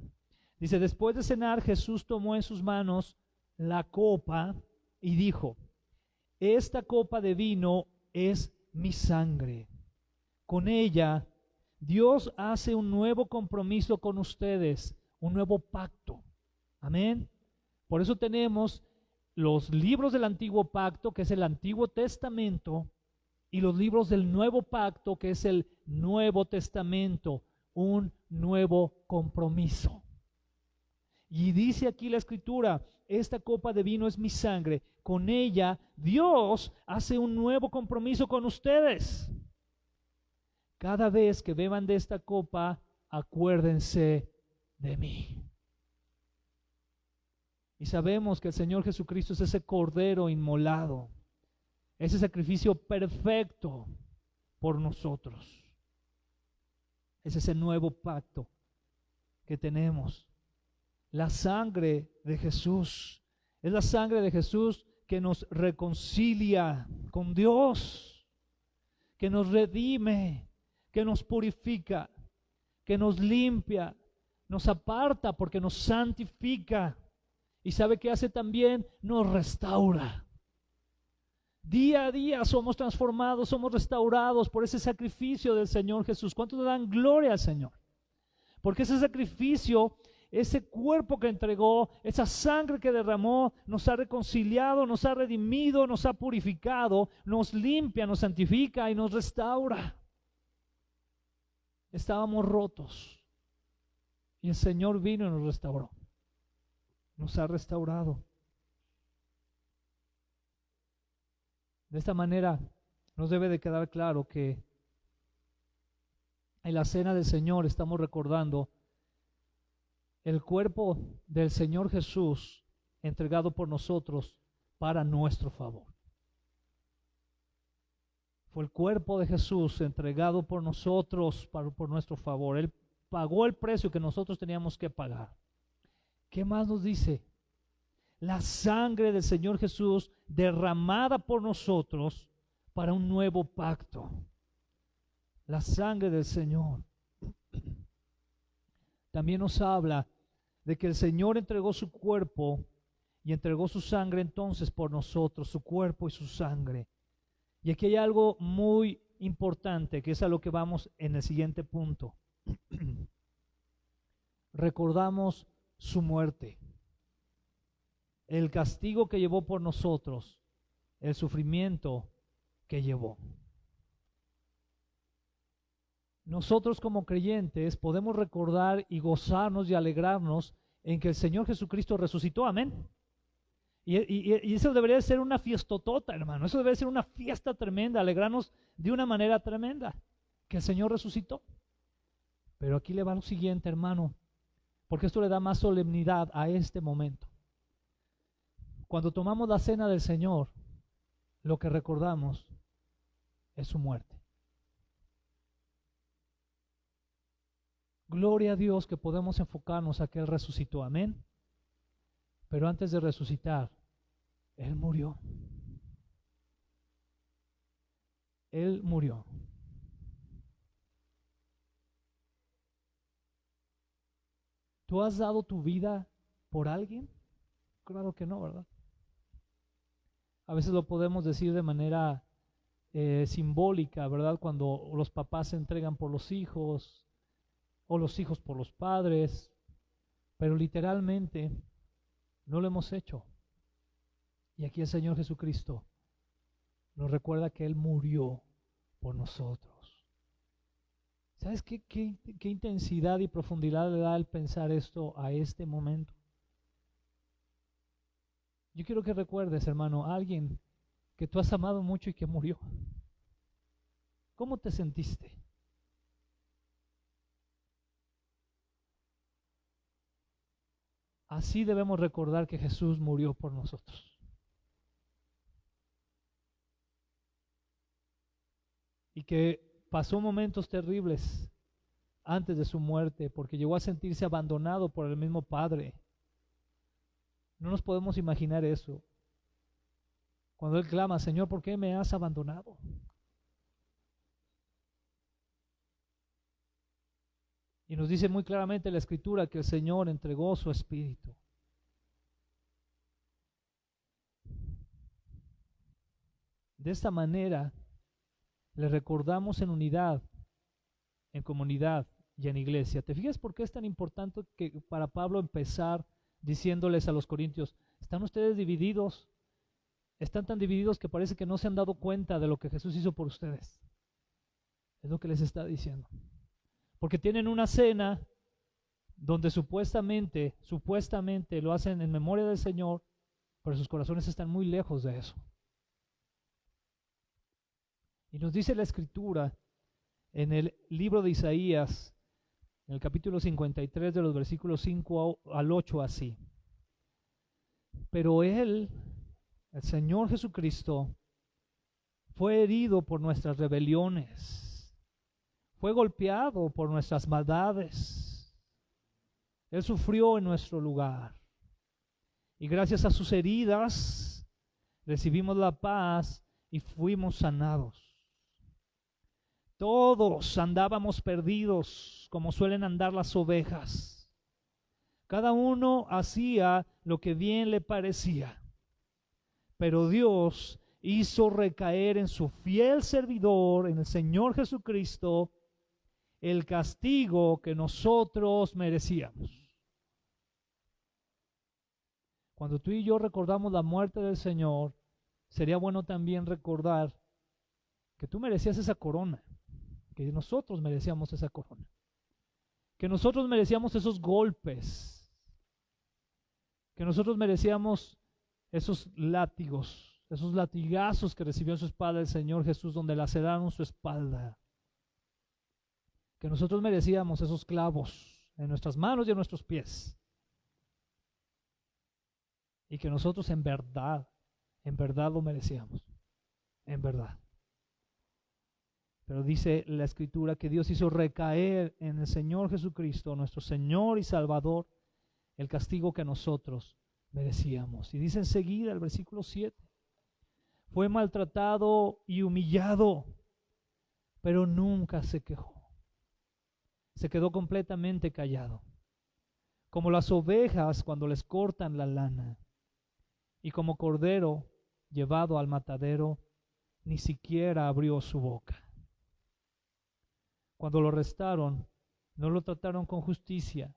Dice, después de cenar, Jesús tomó en sus manos la copa y dijo, esta copa de vino es mi sangre. Con ella, Dios hace un nuevo compromiso con ustedes, un nuevo pacto. Amén. Por eso tenemos los libros del Antiguo Pacto, que es el Antiguo Testamento, y los libros del Nuevo Pacto, que es el Nuevo Testamento, un nuevo compromiso. Y dice aquí la Escritura, esta copa de vino es mi sangre. Con ella Dios hace un nuevo compromiso con ustedes. Cada vez que beban de esta copa, acuérdense de mí. Y sabemos que el Señor Jesucristo es ese cordero inmolado, ese sacrificio perfecto por nosotros. Es ese nuevo pacto que tenemos. La sangre de Jesús, es la sangre de Jesús que nos reconcilia con Dios, que nos redime, que nos purifica, que nos limpia, nos aparta porque nos santifica. ¿Y sabe qué hace también? Nos restaura. Día a día somos transformados, somos restaurados por ese sacrificio del Señor Jesús. ¿Cuántos le dan gloria al Señor? Porque ese sacrificio, ese cuerpo que entregó, esa sangre que derramó, nos ha reconciliado, nos ha redimido, nos ha purificado, nos limpia, nos santifica y nos restaura. Estábamos rotos y el Señor vino y nos restauró. Nos ha restaurado. De esta manera nos debe de quedar claro que en la cena del Señor estamos recordando el cuerpo del Señor Jesús entregado por nosotros para nuestro favor. Fue el cuerpo de Jesús entregado por nosotros por nuestro favor. Él pagó el precio que nosotros teníamos que pagar. ¿Qué más nos dice? La sangre del Señor Jesús derramada por nosotros para un nuevo pacto. La sangre del Señor. También nos habla de que el Señor entregó su cuerpo y entregó su sangre entonces por nosotros, su cuerpo y su sangre. Y aquí hay algo muy importante, que es a lo que vamos en el siguiente punto. Recordamos su muerte, el castigo que llevó por nosotros, el sufrimiento que llevó. Nosotros como creyentes podemos recordar y gozarnos y alegrarnos en que el Señor Jesucristo resucitó, amén. Y eso debería ser una fiestotota, hermano. Eso debería ser una fiesta tremenda, alegrarnos de una manera tremenda, que el Señor resucitó. Pero aquí le va lo siguiente, hermano, porque esto le da más solemnidad a este momento. Cuando tomamos la cena del Señor, lo que recordamos es su muerte. Gloria a Dios que podemos enfocarnos a que Él resucitó, amén. Pero antes de resucitar, Él murió. Él murió. ¿Tú has dado tu vida por alguien? Claro que no, ¿verdad? A veces lo podemos decir de manera simbólica, ¿verdad? Cuando los papás se entregan por los hijos o los hijos por los padres, pero literalmente no lo hemos hecho. Y aquí el Señor Jesucristo nos recuerda que Él murió por nosotros. ¿Sabes qué intensidad y profundidad le da el pensar esto a este momento? Yo quiero que recuerdes, hermano, a alguien que tú has amado mucho y que murió. ¿Cómo te sentiste? Así debemos recordar que Jesús murió por nosotros. Y que pasó momentos terribles antes de su muerte, porque llegó a sentirse abandonado por el mismo Padre. No nos podemos imaginar eso. Cuando Él clama, Señor, ¿por qué me has abandonado? Y nos dice muy claramente la Escritura que el Señor entregó su Espíritu. De esta manera, le recordamos en unidad, en comunidad y en iglesia. ¿Te fijas por qué es tan importante que para Pablo empezar diciéndoles a los corintios, están ustedes divididos? Están tan divididos que parece que no se han dado cuenta de lo que Jesús hizo por ustedes. Es lo que les está diciendo. Porque tienen una cena donde supuestamente lo hacen en memoria del Señor, pero sus corazones están muy lejos de eso. Y nos dice la Escritura en el libro de Isaías, en el capítulo 53 de los versículos 5 al 8 así. Pero Él, el Señor Jesucristo, fue herido por nuestras rebeliones, fue golpeado por nuestras maldades. Él sufrió en nuestro lugar. Y gracias a sus heridas recibimos la paz y fuimos sanados. Todos andábamos perdidos como suelen andar las ovejas. Cada uno hacía lo que bien le parecía. Pero Dios hizo recaer en su fiel servidor, en el Señor Jesucristo, el castigo que nosotros merecíamos. Cuando tú y yo recordamos la muerte del Señor, sería bueno también recordar que tú merecías esa corona, que nosotros merecíamos esa corona, que nosotros merecíamos esos golpes, que nosotros merecíamos esos látigos, esos latigazos que recibió en su espalda el Señor Jesús, donde laceraron su espalda, que nosotros merecíamos esos clavos en nuestras manos y en nuestros pies, y que nosotros en verdad lo merecíamos, en verdad. Pero dice la Escritura que Dios hizo recaer en el Señor Jesucristo, nuestro Señor y Salvador, el castigo que nosotros merecíamos. Y dice enseguida el versículo 7, fue maltratado y humillado, pero nunca se quejó. Se quedó completamente callado, como las ovejas cuando les cortan la lana, y como cordero llevado al matadero, ni siquiera abrió su boca. Cuando lo arrestaron, no lo trataron con justicia,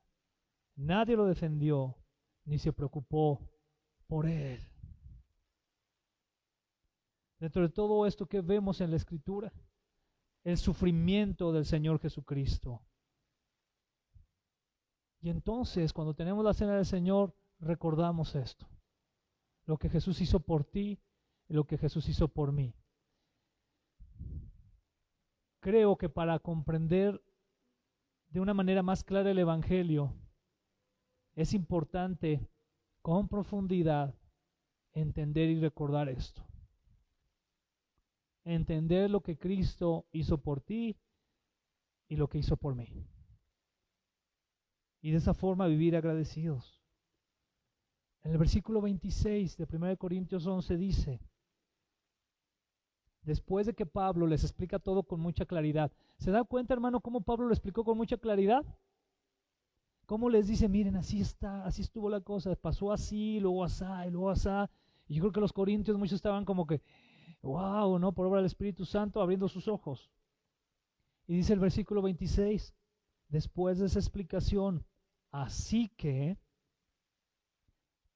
nadie lo defendió, ni se preocupó por él. Dentro de todo esto que vemos en la Escritura, el sufrimiento del Señor Jesucristo. Y entonces, cuando tenemos la cena del Señor, recordamos esto. Lo que Jesús hizo por ti y lo que Jesús hizo por mí. Creo que para comprender de una manera más clara el Evangelio, es importante con profundidad entender y recordar esto. Entender lo que Cristo hizo por ti y lo que hizo por mí. Y de esa forma vivir agradecidos. En el versículo 26 de 1 Corintios 11 dice, después de que Pablo les explica todo con mucha claridad, ¿se da cuenta, hermano, cómo Pablo lo explicó con mucha claridad? ¿Cómo les dice, miren, así está, así estuvo la cosa, pasó así, luego asá, y luego asá? Y yo creo que los corintios muchos estaban como que, wow, ¿no? Por obra del Espíritu Santo abriendo sus ojos. Y dice el versículo 26, después de esa explicación, así que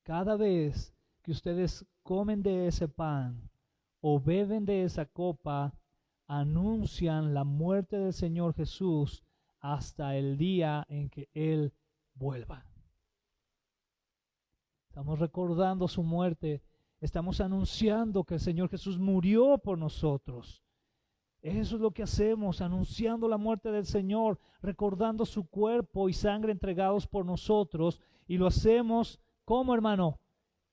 cada vez que ustedes comen de ese pan o beben de esa copa, anuncian la muerte del Señor Jesús hasta el día en que Él vuelva. Estamos recordando su muerte, estamos anunciando que el Señor Jesús murió por nosotros. Eso es lo que hacemos, anunciando la muerte del Señor, recordando su cuerpo y sangre entregados por nosotros, y lo hacemos, ¿cómo, hermano?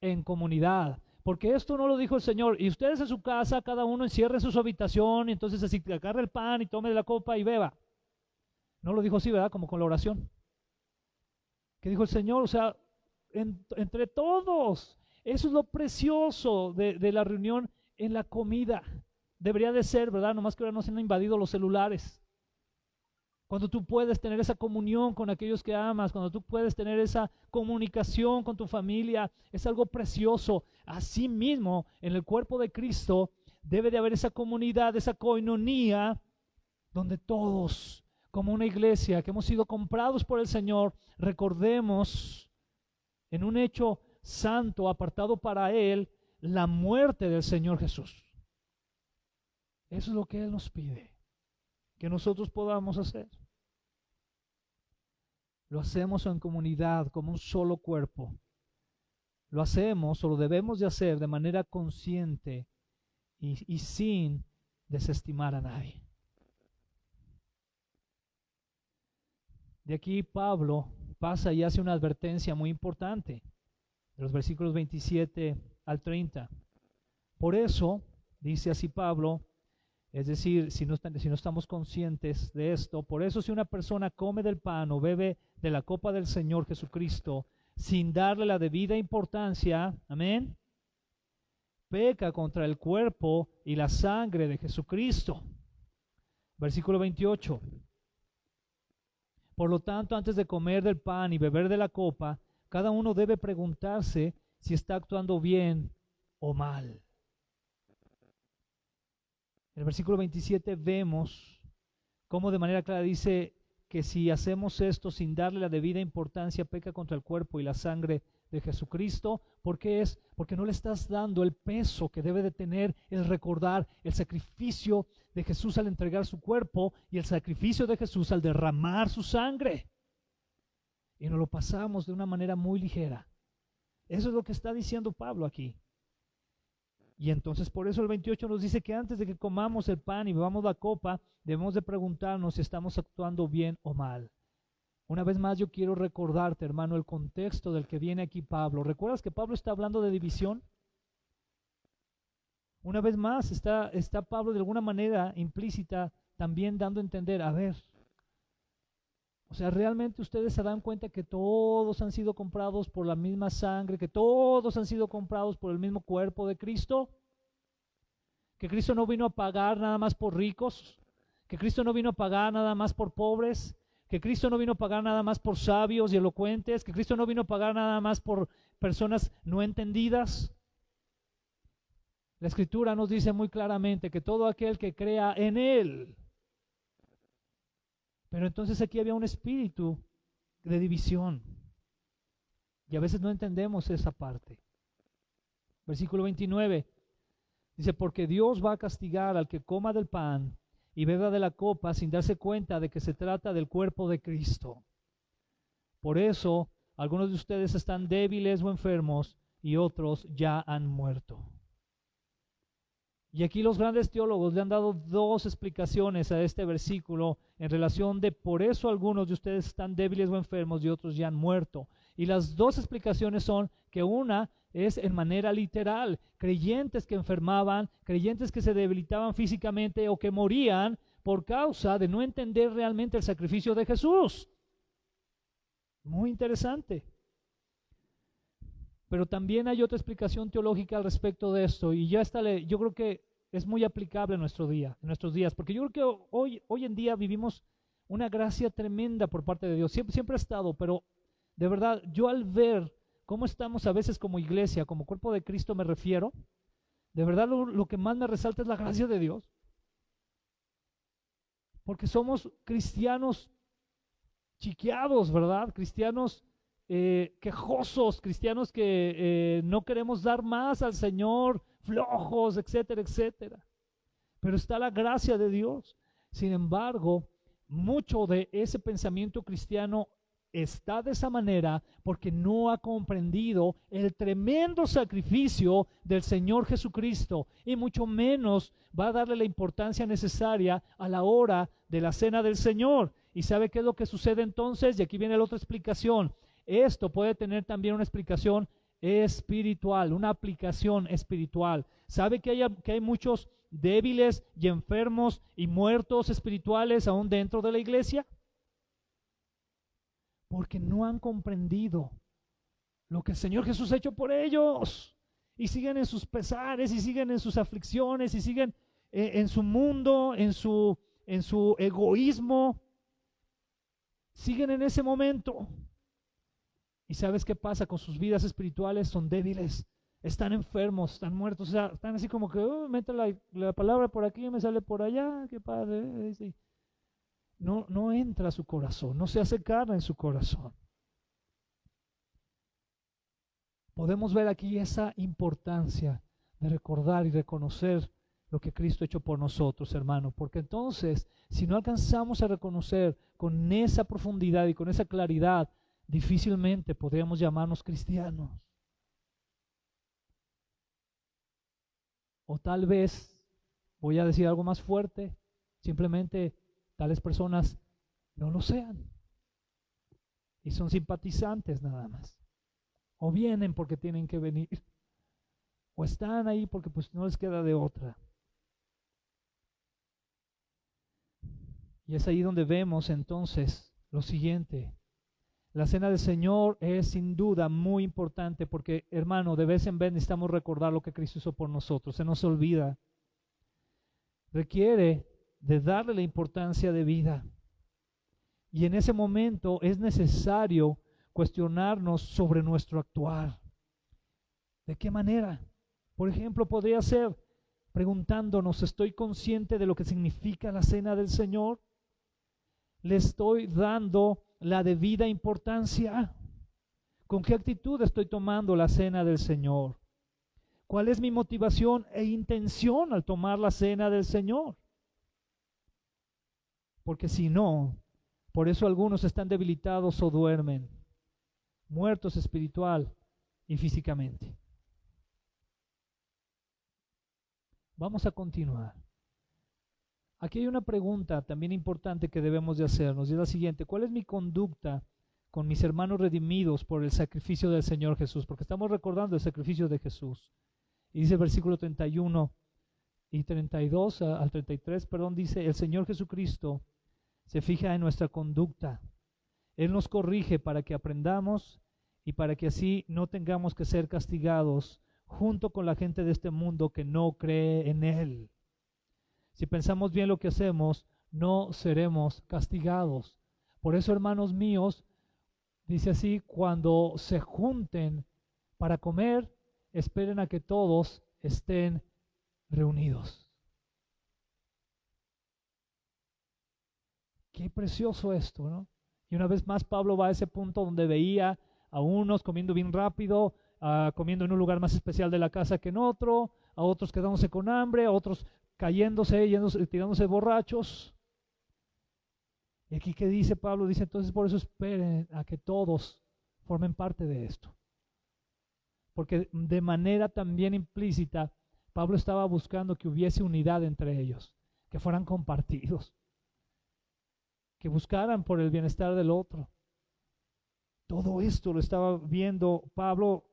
En comunidad. Porque esto no lo dijo el Señor, y ustedes en su casa, cada uno encierre en su habitación, y entonces así agarre el pan y tome de la copa y beba. No lo dijo así, ¿verdad? Como con la oración. ¿Qué dijo el Señor? O sea, entre todos. Eso es lo precioso de la reunión en la comida. Debería de ser, ¿verdad? Nomás que ahora no se han invadido los celulares. Cuando tú puedes tener esa comunión con aquellos que amas, cuando tú puedes tener esa comunicación con tu familia, es algo precioso. Asimismo, en el cuerpo de Cristo debe de haber esa comunidad, esa coinonía, donde todos, como una iglesia que hemos sido comprados por el Señor, recordemos en un hecho santo, apartado para Él, la muerte del Señor Jesús. Eso es lo que Él nos pide que nosotros podamos hacer. Lo hacemos en comunidad, como un solo cuerpo. Lo hacemos o lo debemos de hacer de manera consciente y sin desestimar a nadie. De aquí Pablo pasa y hace una advertencia muy importante, de los versículos 27 al 30. Por eso, dice así Pablo, es decir, si no estamos conscientes de esto, por eso si una persona come del pan o bebe de la copa del Señor Jesucristo sin darle la debida importancia, amén, peca contra el cuerpo y la sangre de Jesucristo. Versículo 28. Por lo tanto, antes de comer del pan y beber de la copa, cada uno debe preguntarse si está actuando bien o mal. En el versículo 27 vemos cómo de manera clara dice que si hacemos esto sin darle la debida importancia, peca contra el cuerpo y la sangre de Jesucristo. ¿Por qué es? Porque no le estás dando el peso que debe de tener el recordar el sacrificio de Jesús al entregar su cuerpo y el sacrificio de Jesús al derramar su sangre. Y nos lo pasamos de una manera muy ligera. Eso es lo que está diciendo Pablo aquí. Y entonces por eso el 28 nos dice que antes de que comamos el pan y bebamos la copa, debemos de preguntarnos si estamos actuando bien o mal. Una vez más yo quiero recordarte, hermano, el contexto del que viene aquí Pablo. ¿Recuerdas que Pablo está hablando de división? Una vez más está Pablo de alguna manera implícita también dando a entender, a ver, o sea, realmente ustedes se dan cuenta que todos han sido comprados por la misma sangre, que todos han sido comprados por el mismo cuerpo de Cristo, que Cristo no vino a pagar nada más por ricos, que Cristo no vino a pagar nada más por pobres, que Cristo no vino a pagar nada más por sabios y elocuentes, que Cristo no vino a pagar nada más por personas no entendidas. La Escritura nos dice muy claramente que todo aquel que crea en Él. Pero entonces aquí había un espíritu de división. Y a veces no entendemos esa parte. Versículo 29 dice, porque Dios va a castigar al que coma del pan y beba de la copa sin darse cuenta de que se trata del cuerpo de Cristo. Por eso, algunos de ustedes están débiles o enfermos y otros ya han muerto. Y aquí los grandes teólogos le han dado dos explicaciones a este versículo en relación de por eso algunos de ustedes están débiles o enfermos y otros ya han muerto. Y las dos explicaciones son que una es en manera literal, creyentes que enfermaban, creyentes que se debilitaban físicamente o que morían por causa de no entender realmente el sacrificio de Jesús. Muy interesante. Pero también hay otra explicación teológica al respecto de esto, y ya está, yo creo que es muy aplicable en nuestros días, porque yo creo que hoy en día vivimos una gracia tremenda por parte de Dios, siempre ha estado, pero de verdad, yo al ver cómo estamos a veces como iglesia, como cuerpo de Cristo me refiero, de verdad lo que más me resalta es la gracia de Dios, porque somos cristianos chiqueados, ¿verdad? Cristianos quejosos, cristianos que no queremos dar más al Señor, flojos, etcétera, etcétera. Pero está la gracia de Dios. Sin embargo, mucho de ese pensamiento cristiano está de esa manera porque no ha comprendido el tremendo sacrificio del Señor Jesucristo y mucho menos va a darle la importancia necesaria a la hora de la cena del Señor. ¿Y sabe qué es lo que sucede entonces? Y aquí viene la otra explicación. Esto puede tener también una explicación espiritual, una aplicación espiritual. ¿Sabe que hay muchos débiles y enfermos y muertos espirituales aún dentro de la iglesia? Porque no han comprendido lo que el Señor Jesús ha hecho por ellos. Y siguen en sus pesares, y siguen en sus aflicciones, y siguen en su mundo, en su egoísmo. Siguen en ese momento. ¿Y sabes qué pasa con sus vidas espirituales? Son débiles, están enfermos, están muertos, o sea, están así como que, mete la palabra por aquí y me sale por allá, qué padre. Sí. No entra a su corazón, no se hace carne en su corazón. Podemos ver aquí esa importancia de recordar y reconocer lo que Cristo ha hecho por nosotros, hermano, porque entonces, si no alcanzamos a reconocer con esa profundidad y con esa claridad, difícilmente podríamos llamarnos cristianos. O tal vez, voy a decir algo más fuerte, simplemente tales personas no lo sean. y son simpatizantes nada más. O vienen porque tienen que venir, o están ahí porque pues no les queda de otra. Y es ahí donde vemos entonces lo siguiente. La cena del Señor es sin duda muy importante porque, hermano, de vez en vez necesitamos recordar lo que Cristo hizo por nosotros. Se nos olvida. Requiere de darle la importancia de vida. Y en ese momento es necesario cuestionarnos sobre nuestro actuar. ¿De qué manera? Por ejemplo, podría ser preguntándonos, ¿estoy consciente de lo que significa la cena del Señor? ¿Le estoy dando la debida importancia? ¿Con qué actitud estoy tomando la cena del Señor? ¿Cuál es mi motivación e intención al tomar la cena del Señor? Porque si no, por eso algunos están debilitados o duermen, muertos espiritual y físicamente. Vamos a continuar. Aquí hay una pregunta también importante que debemos de hacernos, y es la siguiente: ¿cuál es mi conducta con mis hermanos redimidos por el sacrificio del Señor Jesús? Porque estamos recordando el sacrificio de Jesús. Y dice el versículo 31 y 32 al 33, dice: el Señor Jesucristo se fija en nuestra conducta. Él nos corrige para que aprendamos y para que así no tengamos que ser castigados junto con la gente de este mundo que no cree en Él. Si pensamos bien lo que hacemos, no seremos castigados. Por eso, hermanos míos, dice así: cuando se junten para comer, esperen a que todos estén reunidos. Qué precioso esto, ¿no? Y una vez más Pablo va a ese punto donde veía a unos comiendo bien rápido, comiendo en un lugar más especial de la casa que en otro, a otros quedándose con hambre, a otros cayéndose, tirándose borrachos. Y aquí, ¿qué dice Pablo? Dice: entonces por eso esperen a que todos formen parte de esto. Porque de manera también implícita, Pablo estaba buscando que hubiese unidad entre ellos, que fueran compartidos, que buscaran por el bienestar del otro. Todo esto lo estaba viendo Pablo,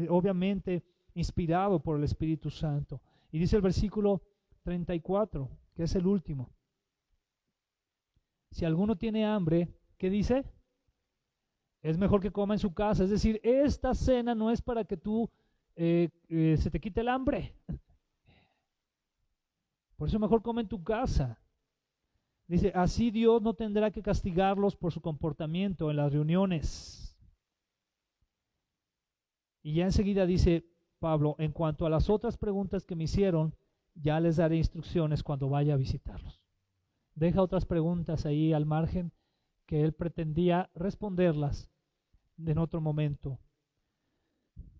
obviamente inspirado por el Espíritu Santo. Y dice el versículo 34, que es el último: si alguno tiene hambre, ¿qué dice? Es mejor que coma en su casa. Es decir, esta cena no es para que tú se te quite el hambre. Por eso mejor come en tu casa. Dice: así Dios no tendrá que castigarlos por su comportamiento en las reuniones. Y ya enseguida dice Pablo: en cuanto a las otras preguntas que me hicieron, ya les daré instrucciones cuando vaya a visitarlos. Deja otras preguntas ahí al margen que él pretendía responderlas en otro momento.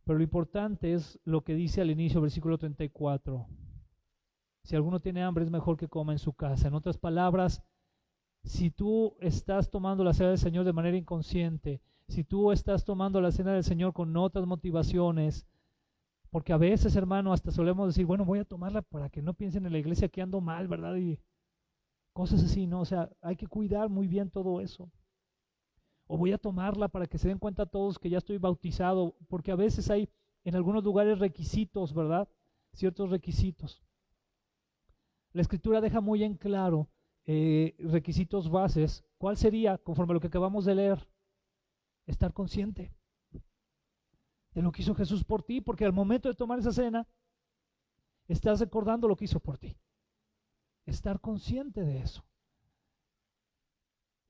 Pero lo importante es lo que dice al inicio, versículo 34. Si alguno tiene hambre, es mejor que coma en su casa. En otras palabras, si tú estás tomando la cena del Señor de manera inconsciente, si tú estás tomando la cena del Señor con otras motivaciones, porque a veces, hermano, hasta solemos decir: bueno, voy a tomarla para que no piensen en la iglesia que ando mal, ¿verdad? Y cosas así, ¿no? O sea, hay que cuidar muy bien todo eso. O voy a tomarla para que se den cuenta todos que ya estoy bautizado, porque a veces hay en algunos lugares requisitos, ¿verdad? Ciertos requisitos. La Escritura deja muy en claro requisitos bases. ¿Cuál sería, conforme a lo que acabamos de leer? Estar consciente de lo que hizo Jesús por ti, porque al momento de tomar esa cena, estás recordando lo que hizo por ti. Estar consciente de eso.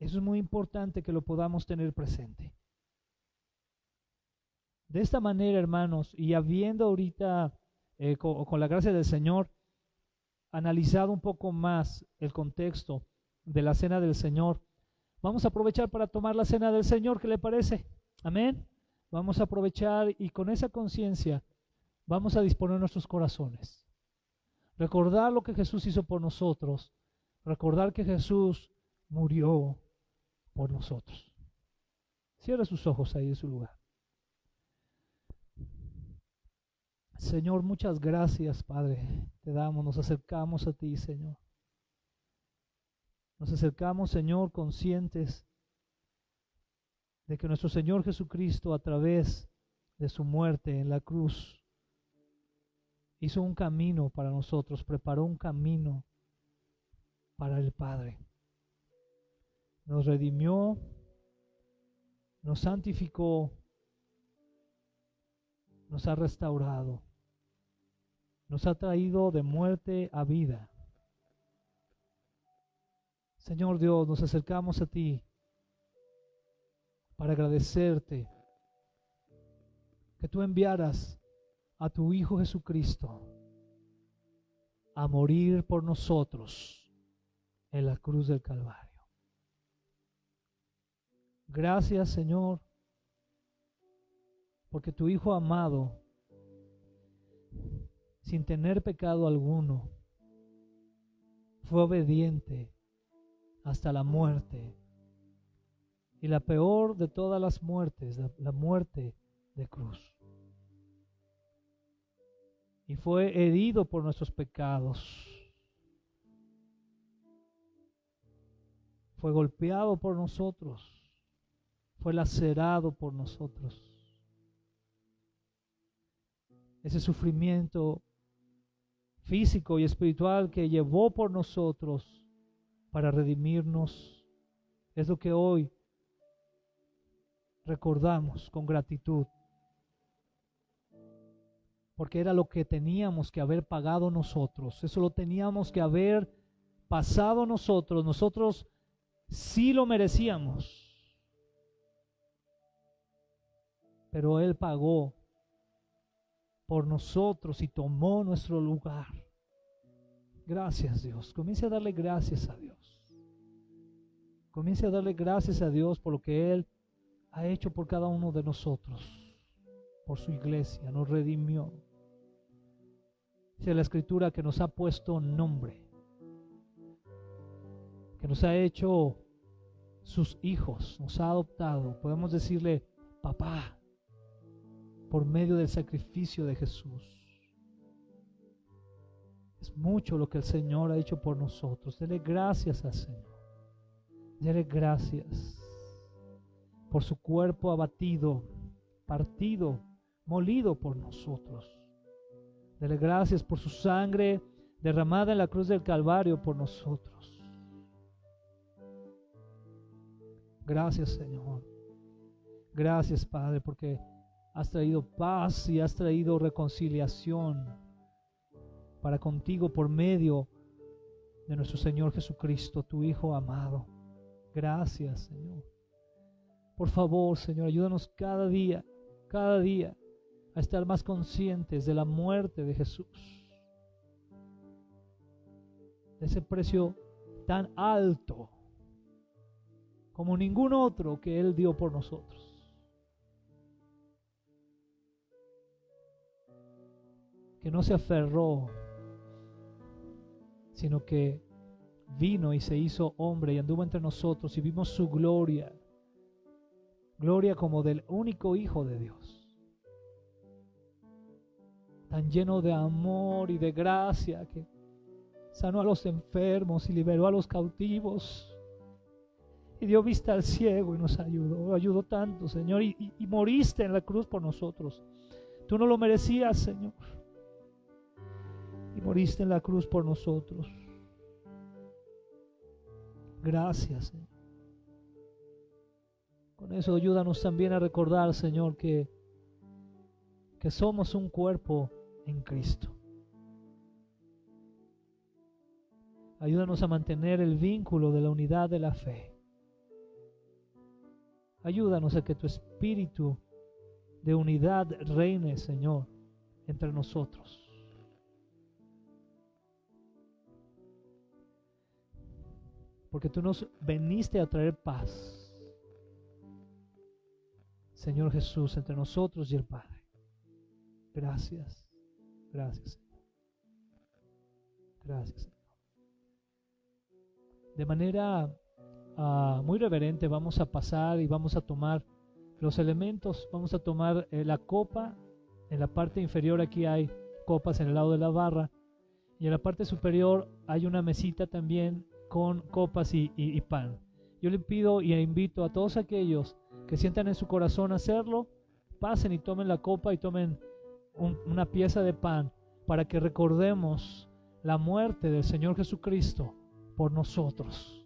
Eso es muy importante que lo podamos tener presente. De esta manera, hermanos, y habiendo ahorita, con la gracia del Señor, analizado un poco más el contexto de la cena del Señor, vamos a aprovechar para tomar la cena del Señor. ¿Qué le parece? Amén. Vamos a aprovechar y con esa conciencia vamos a disponer nuestros corazones. Recordar lo que Jesús hizo por nosotros. Recordar que Jesús murió por nosotros. Cierra sus ojos ahí en su lugar. Señor, muchas gracias, Padre. Te damos, nos acercamos a ti, Señor. Nos acercamos, Señor, conscientes de que nuestro Señor Jesucristo, a través de su muerte en la cruz, hizo un camino para nosotros, preparó un camino para el Padre. Nos redimió, nos santificó, nos ha restaurado, nos ha traído de muerte a vida. Señor Dios, nos acercamos a ti para agradecerte que tú enviaras a tu Hijo Jesucristo a morir por nosotros en la cruz del Calvario. Gracias, Señor, porque tu Hijo amado, sin tener pecado alguno, fue obediente hasta la muerte, y la peor de todas las muertes, la muerte de cruz. Y fue herido por nuestros pecados, fue golpeado por nosotros, fue lacerado por nosotros. Ese sufrimiento físico y espiritual que llevó por nosotros para redimirnos es lo que hoy recordamos con gratitud, porque era lo que teníamos que haber pagado nosotros, eso lo teníamos que haber pasado nosotros. Nosotros sí lo merecíamos, pero Él pagó por nosotros y tomó nuestro lugar. Gracias, Dios. Comience a darle gracias a Dios. Comience a darle gracias a Dios por lo que Él ha hecho por cada uno de nosotros, por su iglesia, nos redimió. Dice la Escritura que nos ha puesto nombre, que nos ha hecho sus hijos, nos ha adoptado. Podemos decirle papá por medio del sacrificio de Jesús. Es mucho lo que el Señor ha hecho por nosotros. Dele gracias al Señor. Dele gracias por su cuerpo abatido, partido, molido por nosotros. Dele gracias por su sangre derramada en la cruz del Calvario por nosotros. Gracias, Señor. Gracias, Padre, porque has traído paz y has traído reconciliación para contigo por medio de nuestro Señor Jesucristo, tu Hijo amado. Gracias, Señor. Por favor, Señor, ayúdanos cada día a estar más conscientes de la muerte de Jesús, de ese precio tan alto como ningún otro que Él dio por nosotros. Que no se aferró, sino que vino y se hizo hombre y anduvo entre nosotros y vimos su gloria, gloria como del único Hijo de Dios, tan lleno de amor y de gracia, que sanó a los enfermos y liberó a los cautivos y dio vista al ciego y nos ayudó tanto, Señor, y moriste en la cruz por nosotros. Tú no lo merecías, Señor, y moriste en la cruz por nosotros. Gracias, Señor. Con eso ayúdanos también a recordar, Señor, que somos un cuerpo en Cristo. Ayúdanos a mantener el vínculo de la unidad de la fe. Ayúdanos a que tu espíritu de unidad reine, Señor, entre nosotros. Porque tú nos veniste a traer paz, Señor Jesús, entre nosotros y el Padre. Gracias, gracias, Señor. Gracias, Señor. De manera muy reverente vamos a pasar y vamos a tomar los elementos. Vamos a tomar la copa. En la parte inferior aquí hay copas en el lado de la barra, y en la parte superior hay una mesita también con copas y pan. Yo le pido y le invito a todos aquellos que sientan en su corazón hacerlo, pasen y tomen la copa y tomen una pieza de pan para que recordemos la muerte del Señor Jesucristo por nosotros.